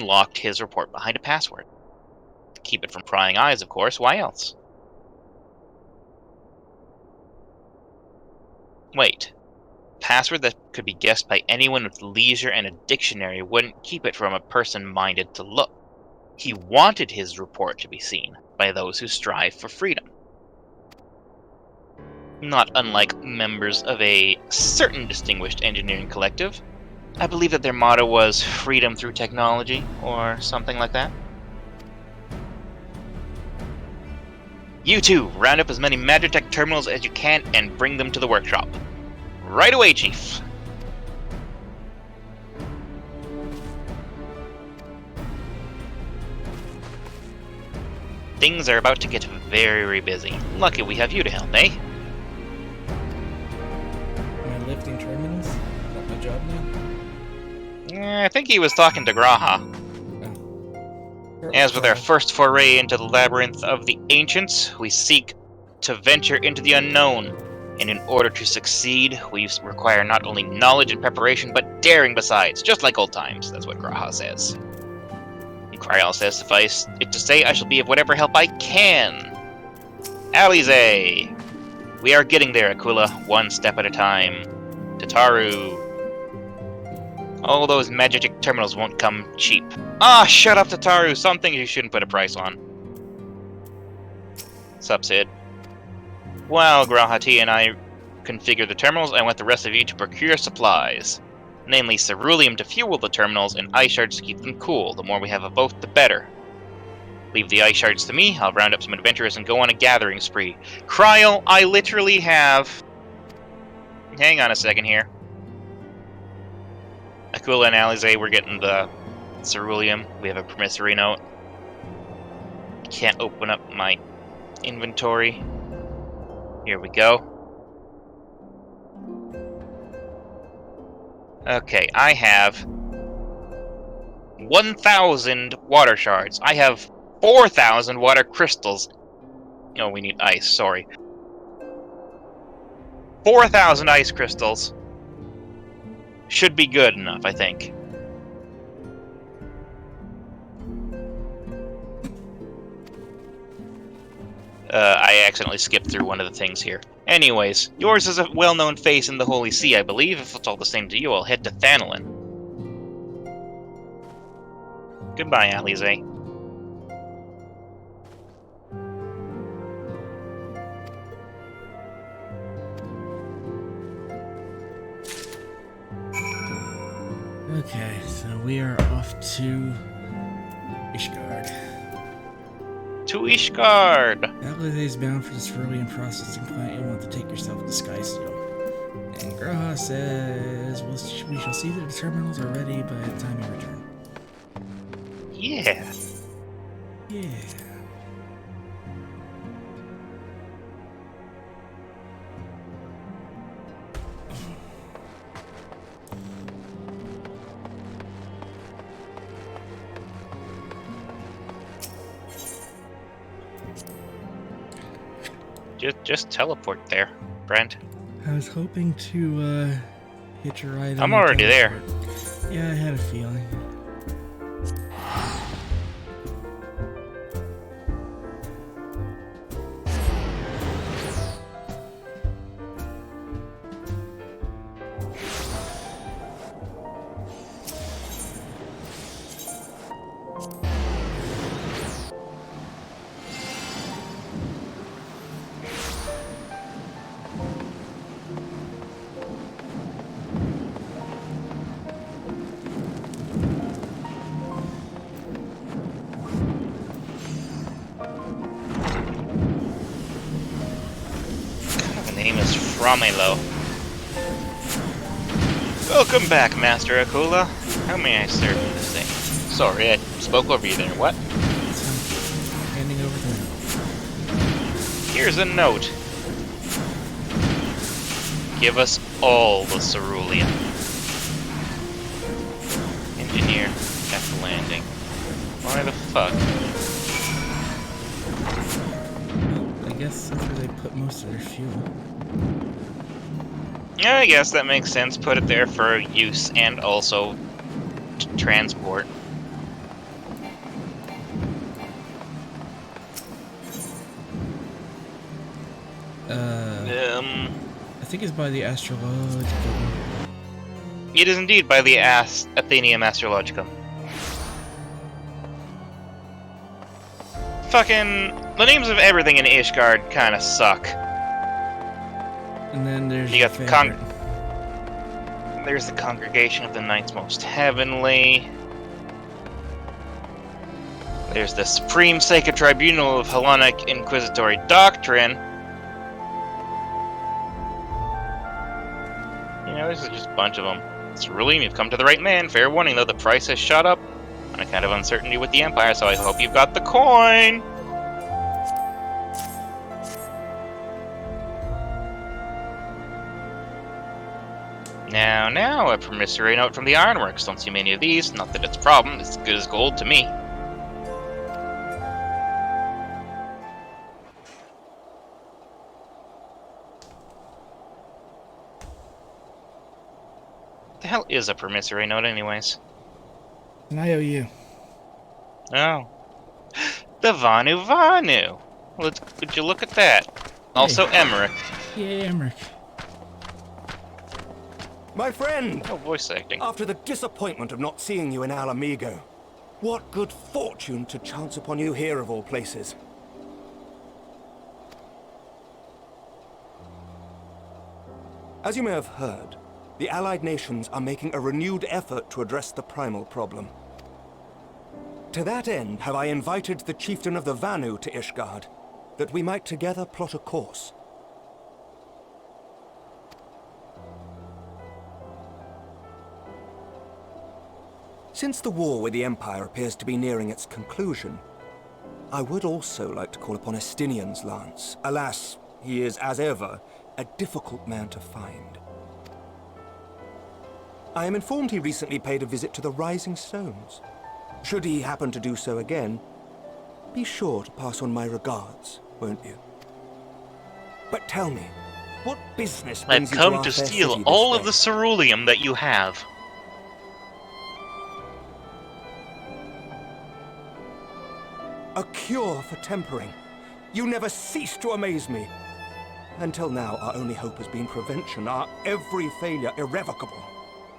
locked his report behind a password? To keep it from prying eyes, of course. Why else? Wait. Password that could be guessed by anyone with leisure and a dictionary wouldn't keep it from a person minded to look. He wanted his report to be seen by those who strive for freedom. Not unlike members of a certain distinguished engineering collective. I believe that their motto was freedom through technology, or something like that. You two, round up as many Magitech terminals as you can and bring them to the workshop. Right away, Chief. Things are about to get very busy. Lucky we have you to help, eh? Am I lifting terminals? Is that my job now? I think he was talking to Graha. As with our first foray into the labyrinth of the ancients, we seek to venture into the unknown. And in order to succeed, we require not only knowledge and preparation, but daring besides, just like old times. That's what Graha says. And Kryal says, suffice it to say, I shall be of whatever help I can. Alize! We are getting there, Aquila, one step at a time. Tataru. All those magic terminals won't come cheap. Ah, shut up, Tataru! Some things you shouldn't put a price on. Sup, Sid? While Grahati and I configure the terminals, I want the rest of you to procure supplies. Namely, ceruleum to fuel the terminals and ice shards to keep them cool. The more we have of both, the better. Leave the ice shards to me, I'll round up some adventurers and go on a gathering spree. Kryal, I literally have... Hang on a second here. Aquila and Alize, we're getting the ceruleum. We have a promissory note. Can't open up my inventory. Here we go. Okay, I have 1,000 water shards. I have 4,000 water crystals. Oh, we need ice, sorry. 4,000 ice crystals. Should be good enough, I think. I accidentally skipped through one of the things here. Anyways, yours is a well-known face in the Holy See, I believe. If it's all the same to you, I'll head to Thanolin. Goodbye, Alize. Okay, so we are off to Ishgard. To Ishgard! Alize is bound for the cerulean processing plant. You'll want to take yourself disguised, And Graha says, we shall see that the terminals are ready by the time you return. Yeah. Yeah. Just teleport there, Brent. I was hoping to hitch a ride on I'm the already there. teleport. Yeah, I had a feeling. The name is Fromelo. Welcome back, Master Akula. How may I serve you this day? Sorry, I spoke over you there. What? Handing over the note. Here's a note. Give us all the cerulean. Engineer at the landing. Why the fuck? Well, I guess that's where they put most of their fuel. Yeah, I guess that makes sense. Put it there for use and also transport. I think it's by the astrological. It is indeed by the Athenium Astrologicum. Fucking the names of everything in Ishgard kind of suck. And then there's You got the There's the Congregation of the Knights Most Heavenly. There's the Supreme Sacred Tribunal of Hellenic Inquisitory Doctrine. You know, this is just a bunch of them. Cerulean, you've come to the right man. Fair warning, though, the price has shot up on account of uncertainty with the Empire, so I hope you've got the coin. Now, a promissory note from the Ironworks. Don't see many of these. Not that it's a problem. It's as good as gold to me. The hell is a promissory note, anyways? An IOU. Oh. The Vanu Vanu! Would you look at that? Also Emmerich. Yay, Emmerich. My friend! Oh, voice acting. After the disappointment of not seeing you in Alamigo, what good fortune to chance upon you here of all places. As you may have heard, the Allied nations are making a renewed effort to address the primal problem. To that end, have I invited the chieftain of the Vanu to Ishgard, that we might together plot a course. Since the war with the Empire appears to be nearing its conclusion, I would also like to call upon Estinian's lance. Alas, he is, as ever, a difficult man to find. I am informed he recently paid a visit to the Rising Stones. Should he happen to do so again, be sure to pass on my regards, won't you? But tell me, what business brings I've you to come our to fair steal city all this of the way? ceruleum that you have. A cure for tempering. You never cease to amaze me. Until now, our only hope has been prevention, our every failure irrevocable.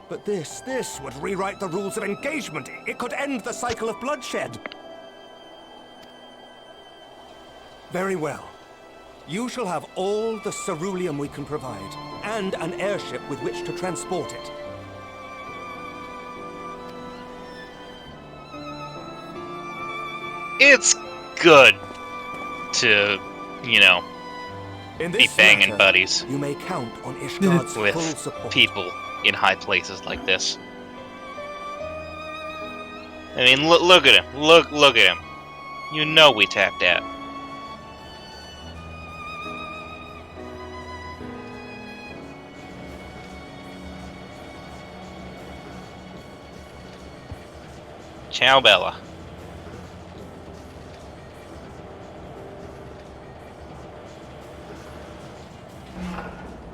But this would rewrite the rules of engagement. It could end the cycle of bloodshed. Very well. You shall have all the ceruleum we can provide, and an airship with which to transport it. It's good to, you know, In be this banging matter, buddies you may count on Ishgard's full with support. people in high places like this. I mean, look at him. Look at him. You know we tapped out. Ciao, Bella.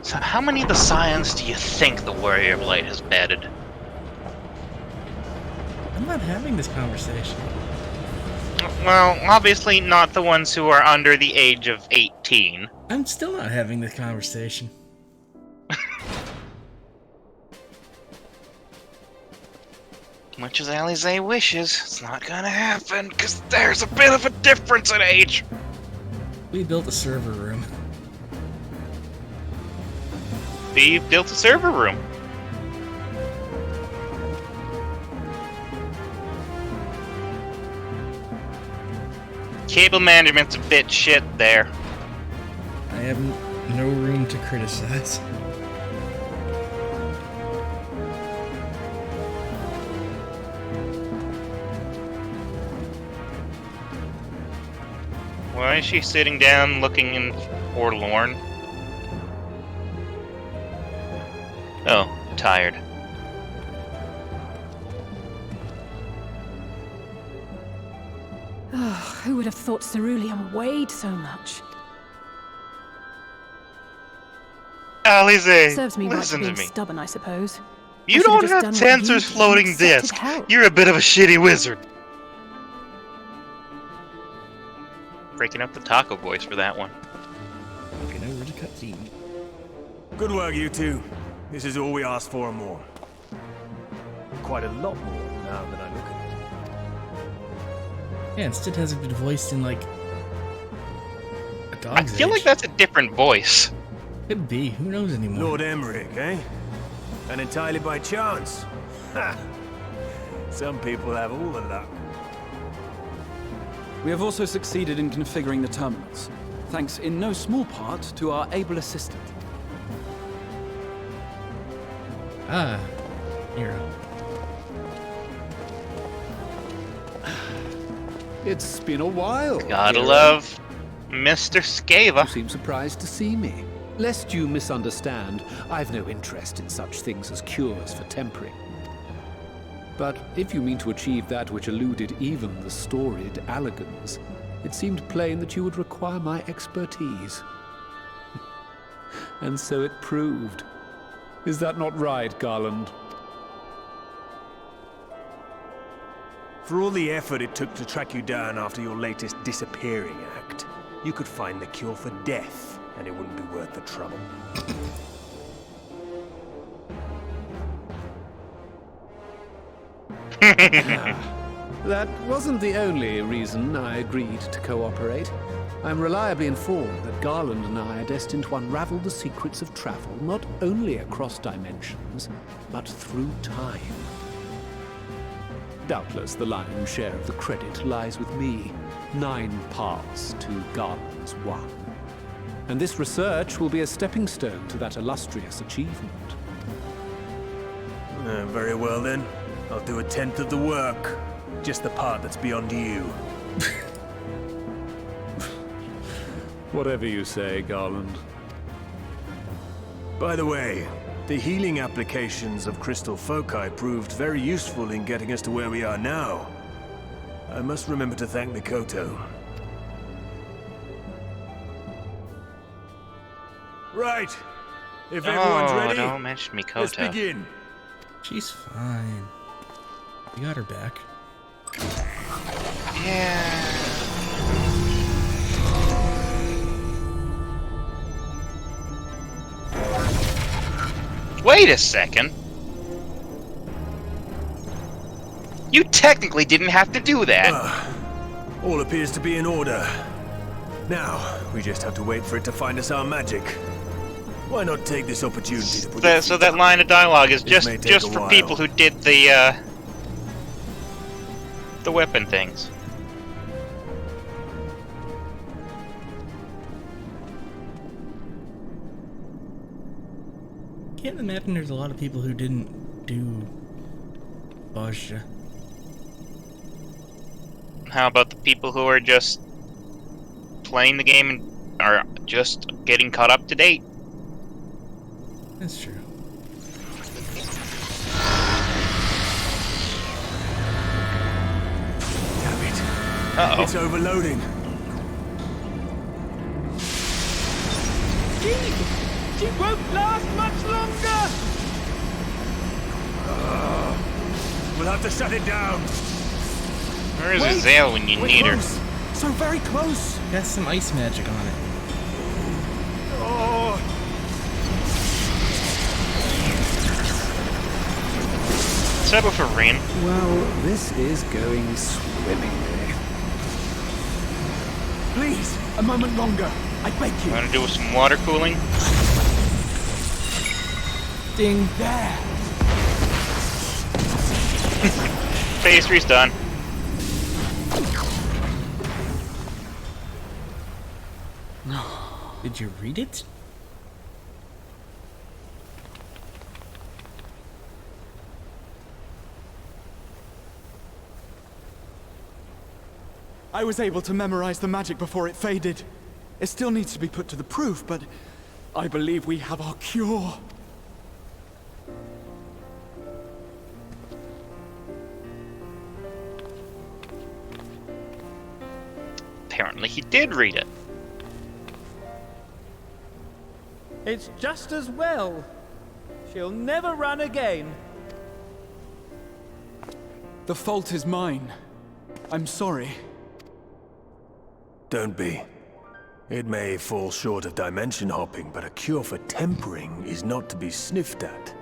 So how many of the Scions do you think the Warrior Blade has bedded? I'm not having this conversation. Well, obviously not the ones who are under the age of 18. I'm still not having this conversation. Much as Alize wishes, it's not gonna happen, because there's a bit of a difference in age. We built a server room. We built a server room. Cable management's a bit shit there. I have no room to criticize. Why is she sitting down looking in forlorn? Oh, tired. Who would have thought ceruleum weighed so much? Alize, Serves me right for listen to being me. stubborn, I suppose. You I should don't just have done what you sensors did floating and accepted disc. help. You're a bit of a shitty wizard. Breaking up the taco voice for that one. Looking over the cutscene. Good work, you two. This is all we asked for and more. Quite a lot more now that I look at it. Yeah, instead hasn't been voiced in like a I dog's feel age. like that's a different voice. Could be. Who knows anymore? Lord Emmerich, eh? And entirely by chance. Ha! Some people have all the luck. We have also succeeded in configuring the terminals, thanks in no small part to our able assistant. Ah, hero. It's been a while. Gotta hero. love Mr. You Scava. seem surprised to see me. Lest you misunderstand, I've no interest in such things as cures for tempering. But if you mean to achieve that which eluded even the storied Allagans, it seemed plain that you would require my expertise. And so it proved. Is that not right, Garland? For all the effort it took to track you down after your latest disappearing act, you could find the cure for death, and it wouldn't be worth the trouble. That wasn't the only reason I agreed to cooperate. I'm reliably informed that Garland and I are destined to unravel the secrets of travel not only across dimensions, but through time. Doubtless the lion's share of the credit lies with me. 9 paths to Garland's 1. And this research will be a stepping stone to that illustrious achievement. Very well then. I'll do 1/10 of the work. Just the part that's beyond you. Whatever you say, Garland. By the way, the healing applications of crystal foci proved very useful in getting us to where we are now. I must remember to thank Mikoto. Right. If everyone's ready, don't mention let's Mikoto. begin. She's fine. You got her back. Yeah. Wait a second. You technically didn't have to do that. All appears to be in order. Now, we just have to wait for it to find us our magic. Why not take this opportunity to put So that line of dialogue is This may take just a for while. people who did the weapon things. Can't imagine there's a lot of people who didn't do Bajja. How about the people who are just playing the game and are just getting caught up to date? That's true. Damn it. Uh-oh. It's overloading. She won't last much longer! We'll have to shut it down. Where is Azale when you need her? Close. So very close. Got some ice magic on it. Oh. Settle for rain. Well, this is going swimmingly. Please, a moment longer. I beg you. Want to do some water cooling? Ding. There. Phase 3's done. Did you read it? I was able to memorize the magic before it faded. It still needs to be put to the proof, but I believe we have our cure. Apparently he did read it. It's just as well. She'll never run again. The fault is mine. I'm sorry. Don't be. It may fall short of dimension hopping, but a cure for tempering is not to be sniffed at.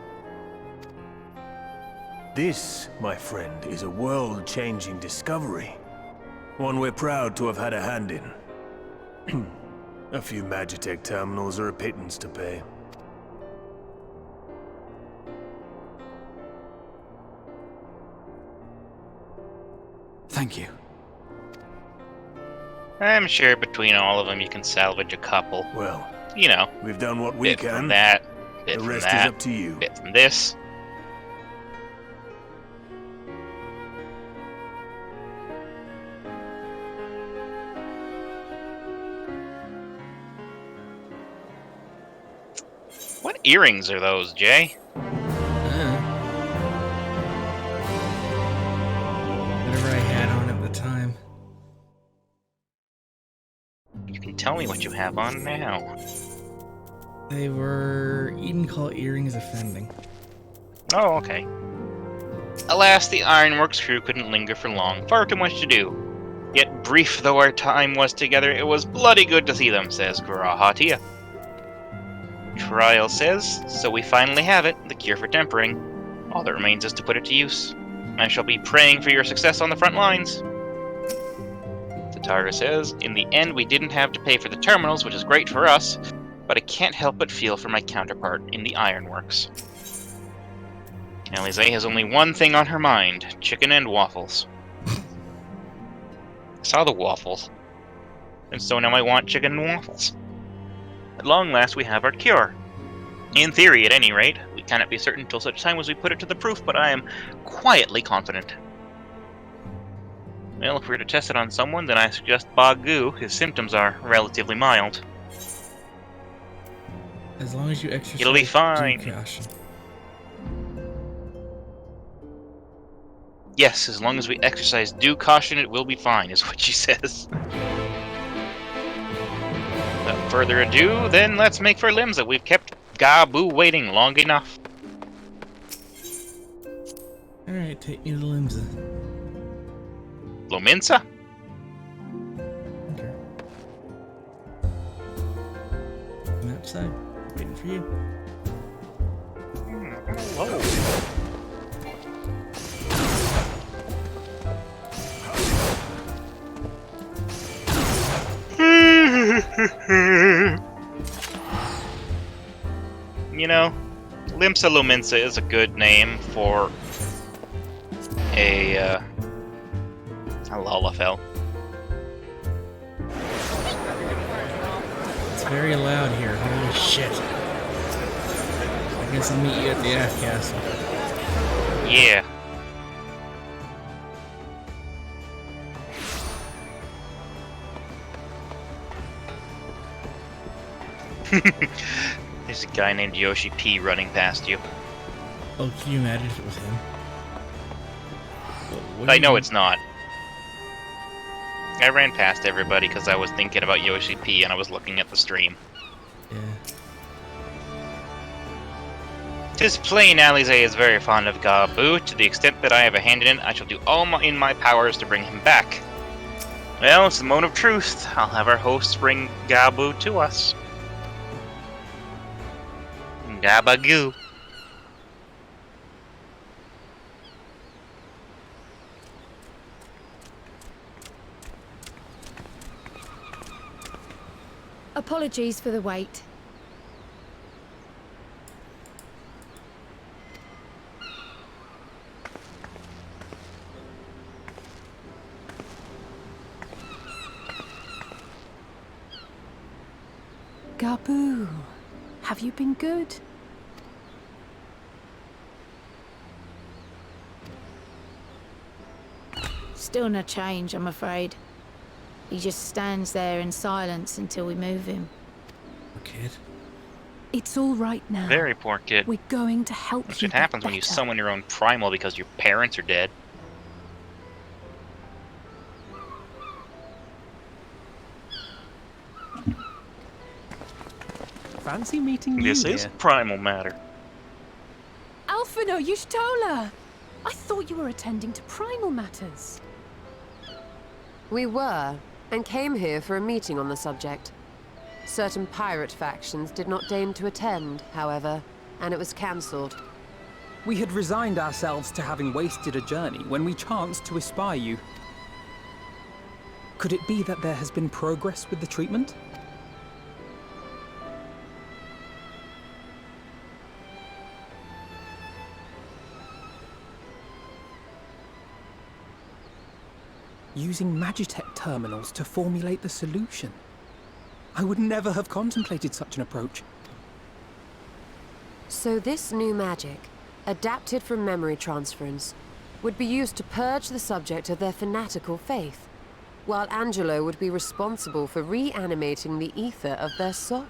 This, my friend, is a world-changing discovery. One we're proud to have had a hand in. A few Magitech terminals are a pittance to pay. Thank you. I'm sure between all of them you can salvage a couple. Well, you know, we've done what we bit can. from that, bit The from rest that, is up to you. bit from this. What earrings are those, Jay? Whatever I had on at the time. You can tell me what you have on now. They were Eden Call earrings offending. Oh, okay. Alas, the Ironworks crew couldn't linger for long. Far too much to do. Yet brief though our time was together, it was bloody good to see them, says Garahatia. Trial says, so we finally have it, the cure for tempering. All that remains is to put it to use. I shall be praying for your success on the front lines. Tatara says, in the end we didn't have to pay for the terminals, which is great for us, but I can't help but feel for my counterpart in the Ironworks. Alize has only one thing on her mind, chicken and waffles. I saw the waffles, and so now I want chicken and waffles. At long last we have our cure. In theory, at any rate. We cannot be certain until such time as we put it to the proof, but I am quietly confident. Well, if we were to test it on someone, then I suggest Bagu. His symptoms are relatively mild. As long as you exercise It'll be fine. due caution. Yes, as long as we exercise due caution, it will be fine, is what she says. Without further ado, then let's make for Limsa. We've kept Gabu waiting long enough. Alright, take me to Limsa. Lominsa? Okay. I'm outside, waiting for you. Hello. You know, Limsa Lominsa is a good name for a Lalafell. It's very loud here, holy shit. I guess I'll meet you at the F Castle. Yeah. There's a guy named Yoshi P running past you. Oh, can you imagine if it was him? I know it's not. I ran past everybody because I was thinking about Yoshi P and I was looking at the stream. Yeah. 'Tis plain Alize is very fond of Gabu. To the extent that I have a hand in it, I shall do all in my powers to bring him back. Well, it's the moment of truth. I'll have our hosts bring Gabu to us. Gabagoo. Apologies for the wait. Gabu, have you been good? Still no change, I'm afraid. He just stands there in silence until we move him. Kid. It's all right now. Very poor kid. We're going to help That's you what get happens when you better. summon your own primal because your parents are dead. Fancy meeting you This here. is primal matter. Alphino Yushtola! I thought you were attending to primal matters. We were, and came here for a meeting on the subject. Certain pirate factions did not deign to attend, however, and it was cancelled. We had resigned ourselves to having wasted a journey when we chanced to espy you. Could it be that there has been progress with the treatment? Using Magitech terminals to formulate the solution. I would never have contemplated such an approach. So this new magic, adapted from memory transference, would be used to purge the subject of their fanatical faith, while Angelo would be responsible for reanimating the ether of their soul.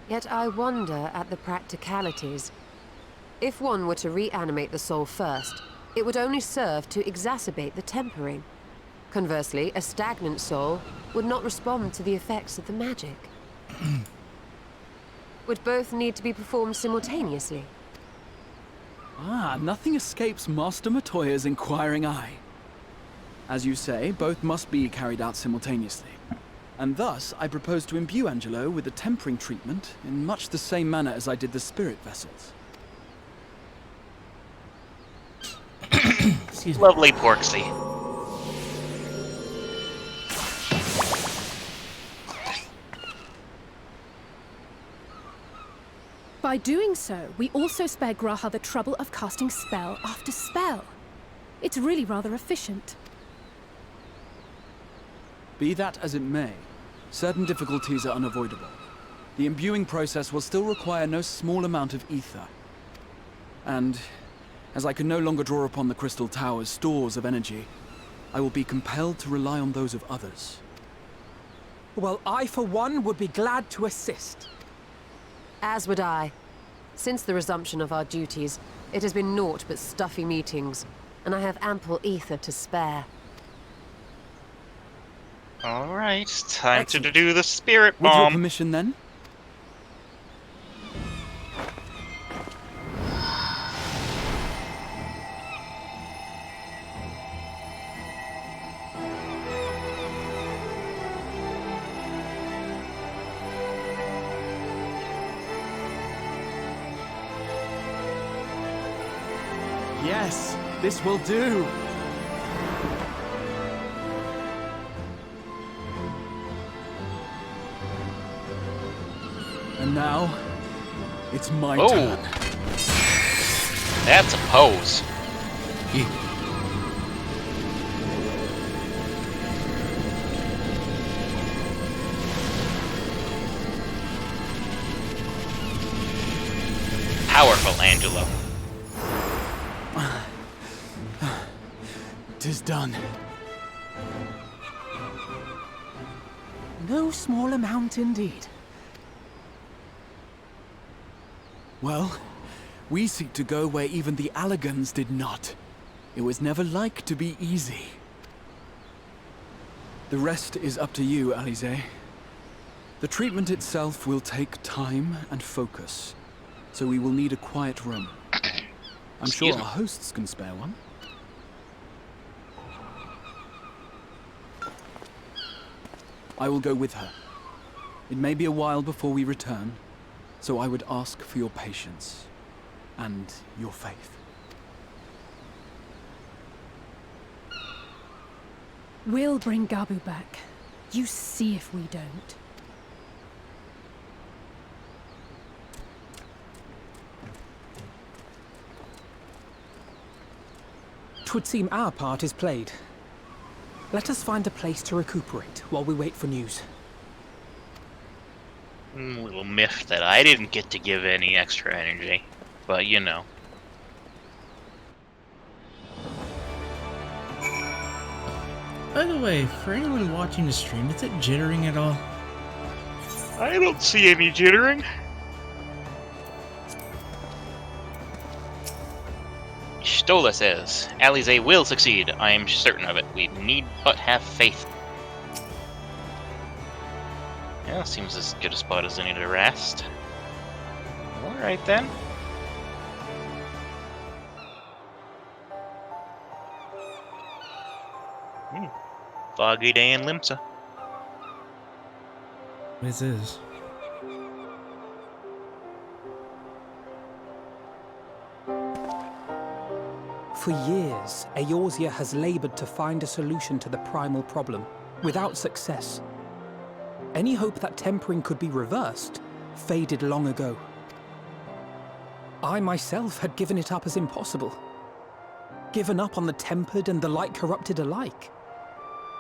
Yet I wonder at the practicalities. If one were to reanimate the soul first, it would only serve to exacerbate the tempering. Conversely, a stagnant soul would not respond to the effects of the magic. Would both need to be performed simultaneously? Nothing escapes Master Matoya's inquiring eye. As you say, both must be carried out simultaneously. And thus, I propose to imbue Angelo with the tempering treatment in much the same manner as I did the spirit vessels. Lovely Porksy. By doing so, we also spare Graha the trouble of casting spell after spell. It's really rather efficient. Be that as it may, certain difficulties are unavoidable. The imbuing process will still require no small amount of ether. And as I can no longer draw upon the Crystal Tower's stores of energy, I will be compelled to rely on those of others. Well, I, for one, would be glad to assist. As would I. Since the resumption of our duties, it has been naught but stuffy meetings, and I have ample ether to spare. Alright, time Excellent. to do the spirit With your bomb. permission then? Yes, this will do. And now, it's my turn. That's a pose. powerful, Angelo. 'Tis done. No small amount indeed. Well, we seek to go where even the Allegans did not. It was never like to be easy. The rest is up to you, Alize. The treatment itself will take time and focus, so we will need a quiet room. I'm sure our hosts can spare one. I will go with her. It may be a while before we return, so I would ask for your patience and your faith. We'll bring Gabu back. You see if we don't. Twould seem our part is played. Let us find a place to recuperate while we wait for news. Little miffed that I didn't get to give any extra energy, but you know. By the way, for anyone watching the stream, is it jittering at all? I don't see any jittering. Stola says, Alize will succeed. I am certain of it. We need but have faith. Yeah, seems as good a spot as any to rest. Alright then. Foggy day in Limsa. This is. For years, Eorzea has labored to find a solution to the primal problem, without success. Any hope that tempering could be reversed faded long ago. I myself had given it up as impossible. Given up on the tempered and the light-corrupted alike.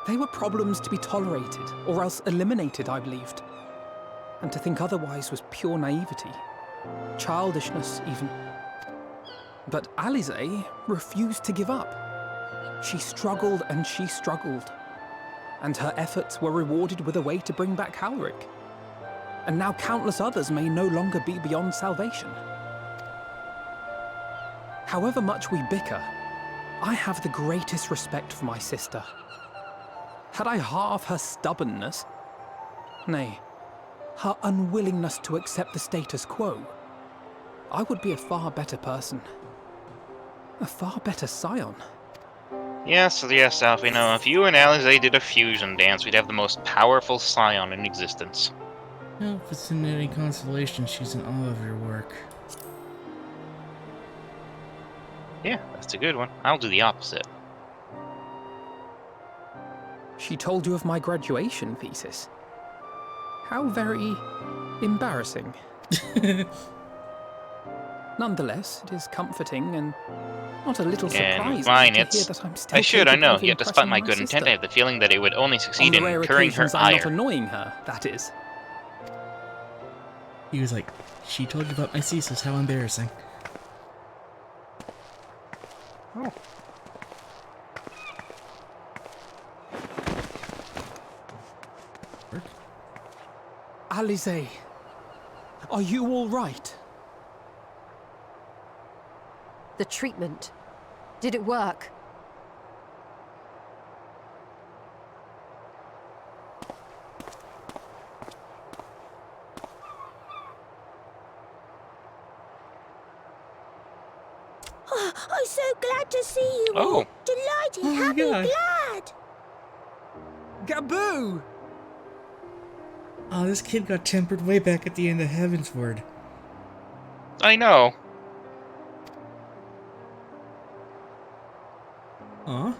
They were problems to be tolerated, or else eliminated, I believed. And to think otherwise was pure naivety. Childishness, even. But Alize refused to give up. She struggled and she struggled. And her efforts were rewarded with a way to bring back Halric. And now countless others may no longer be beyond salvation. However much we bicker, I have the greatest respect for my sister. Had I half her stubbornness, nay, her unwillingness to accept the status quo, I would be a far better person. A far better scion. Yes, Alfino, if you and Alize did a fusion dance, we'd have the most powerful scion in existence. Well, if it's in any consolation, she's in awe of your work. Yeah, that's a good one. I'll do the opposite. She told you of my graduation thesis. How very embarrassing. Nonetheless, it is comforting and not a little surprising mine, to hear it's... that I'm still I should, I capable know, of yet despite my impressing good intent, I sister. have the feeling that it would only succeed On the in rare incurring her occasions I'm not ire. annoying her, that is. He was like, she told you about my thesis, how embarrassing. Oh. Alize, are you all right? The treatment. Did it work? Oh, I'm so glad to see you Oh. all. Delighted, Oh my happy, God. glad. Gabu! Oh, this kid got tempered way back at the end of Heavensward. I know. Aw.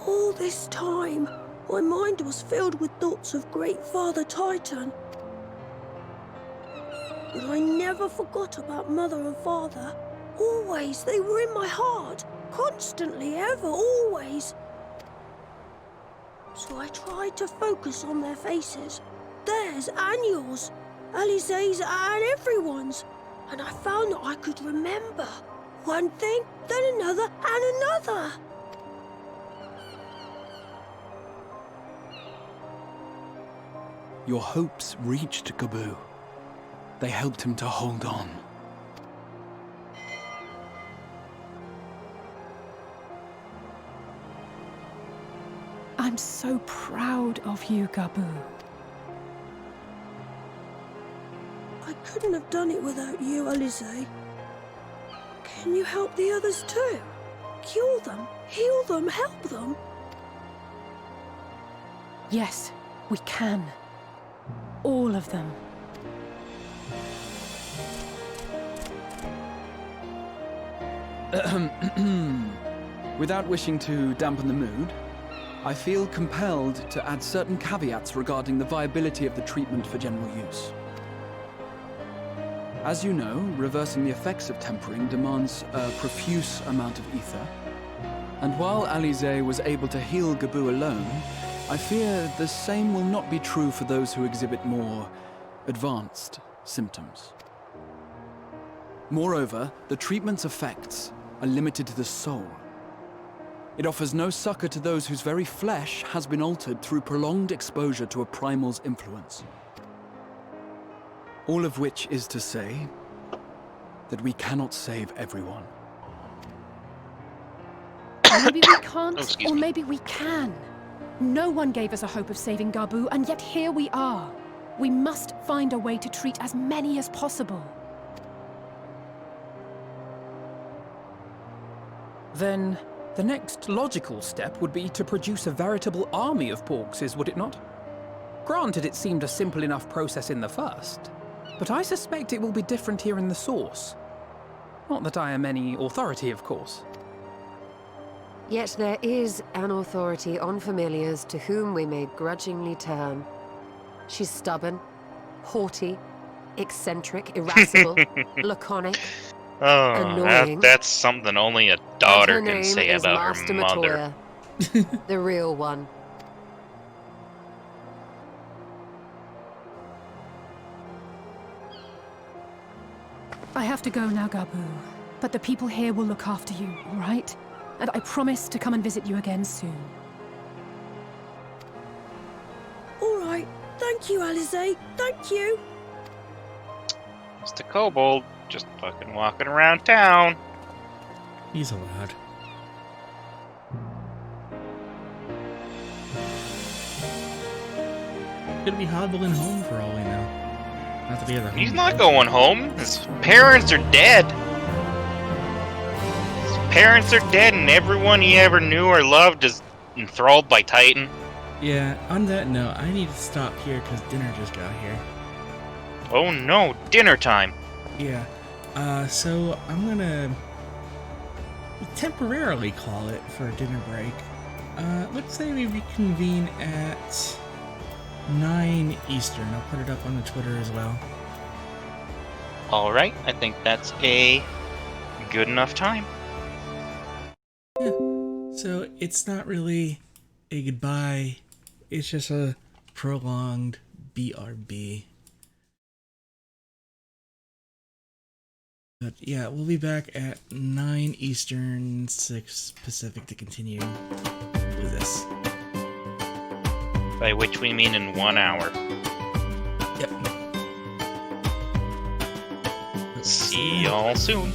All this time, my mind was filled with thoughts of Great Father Titan. but I never forgot about Mother and Father. Always, they were in my heart. Constantly, ever, always. So I tried to focus on their faces. Theirs and yours. Alize's and everyone's. And I found that I could remember. One thing, then another, and another. Your hopes reached Gaboo. They helped him to hold on. I'm so proud of you, Gaboo. I couldn't have done it without you, Alize. Can you help the others too? Cure them, heal them, help them? Yes, we can. All of them. Without wishing to dampen the mood, I feel compelled to add certain caveats regarding the viability of the treatment for general use. As you know, reversing the effects of tempering demands a profuse amount of ether. And while Alize was able to heal Gaboo alone, I fear the same will not be true for those who exhibit more advanced symptoms. Moreover, the treatment's effects are limited to the soul. It offers no succor to those whose very flesh has been altered through prolonged exposure to a primal's influence. All of which is to say that we cannot save everyone. Maybe we can't, or maybe we can. No one gave us a hope of saving Gaboo, and yet here we are. We must find a way to treat as many as possible. Then the next logical step would be to produce a veritable army of Porkses, would it not? Granted, it seemed a simple enough process in the first, but I suspect it will be different here in the source. Not that I am any authority, of course. Yet there is an authority on familiars to whom we may grudgingly turn. She's stubborn, haughty, eccentric, irascible, laconic, annoying. That's something only a daughter can say about her mother. The real one. I have to go now, Gaboo. But the people here will look after you, all right? And I promise to come and visit you again soon. All right. Thank you, Alize. Thank you. Mr. Kobold, just fucking walking around town. He's allowed. Could be hobbling home for all we know. Not to be at the home. He's not going home. His parents are dead. His parents are dead, and everyone he ever knew or loved is enthralled by Titan. Yeah, on that note, I need to stop here because dinner just got here. Oh no, dinner time. Yeah, so I'm gonna temporarily call it for a dinner break. Let's say we reconvene at 9 Eastern. I'll put it up on the Twitter as well. Alright, I think that's a good enough time. Yeah, so it's not really a goodbye, it's just a prolonged BRB. But yeah, we'll be back at 9 Eastern, 6 Pacific to continue with this. By which we mean in 1 hour. Yep. See y'all soon.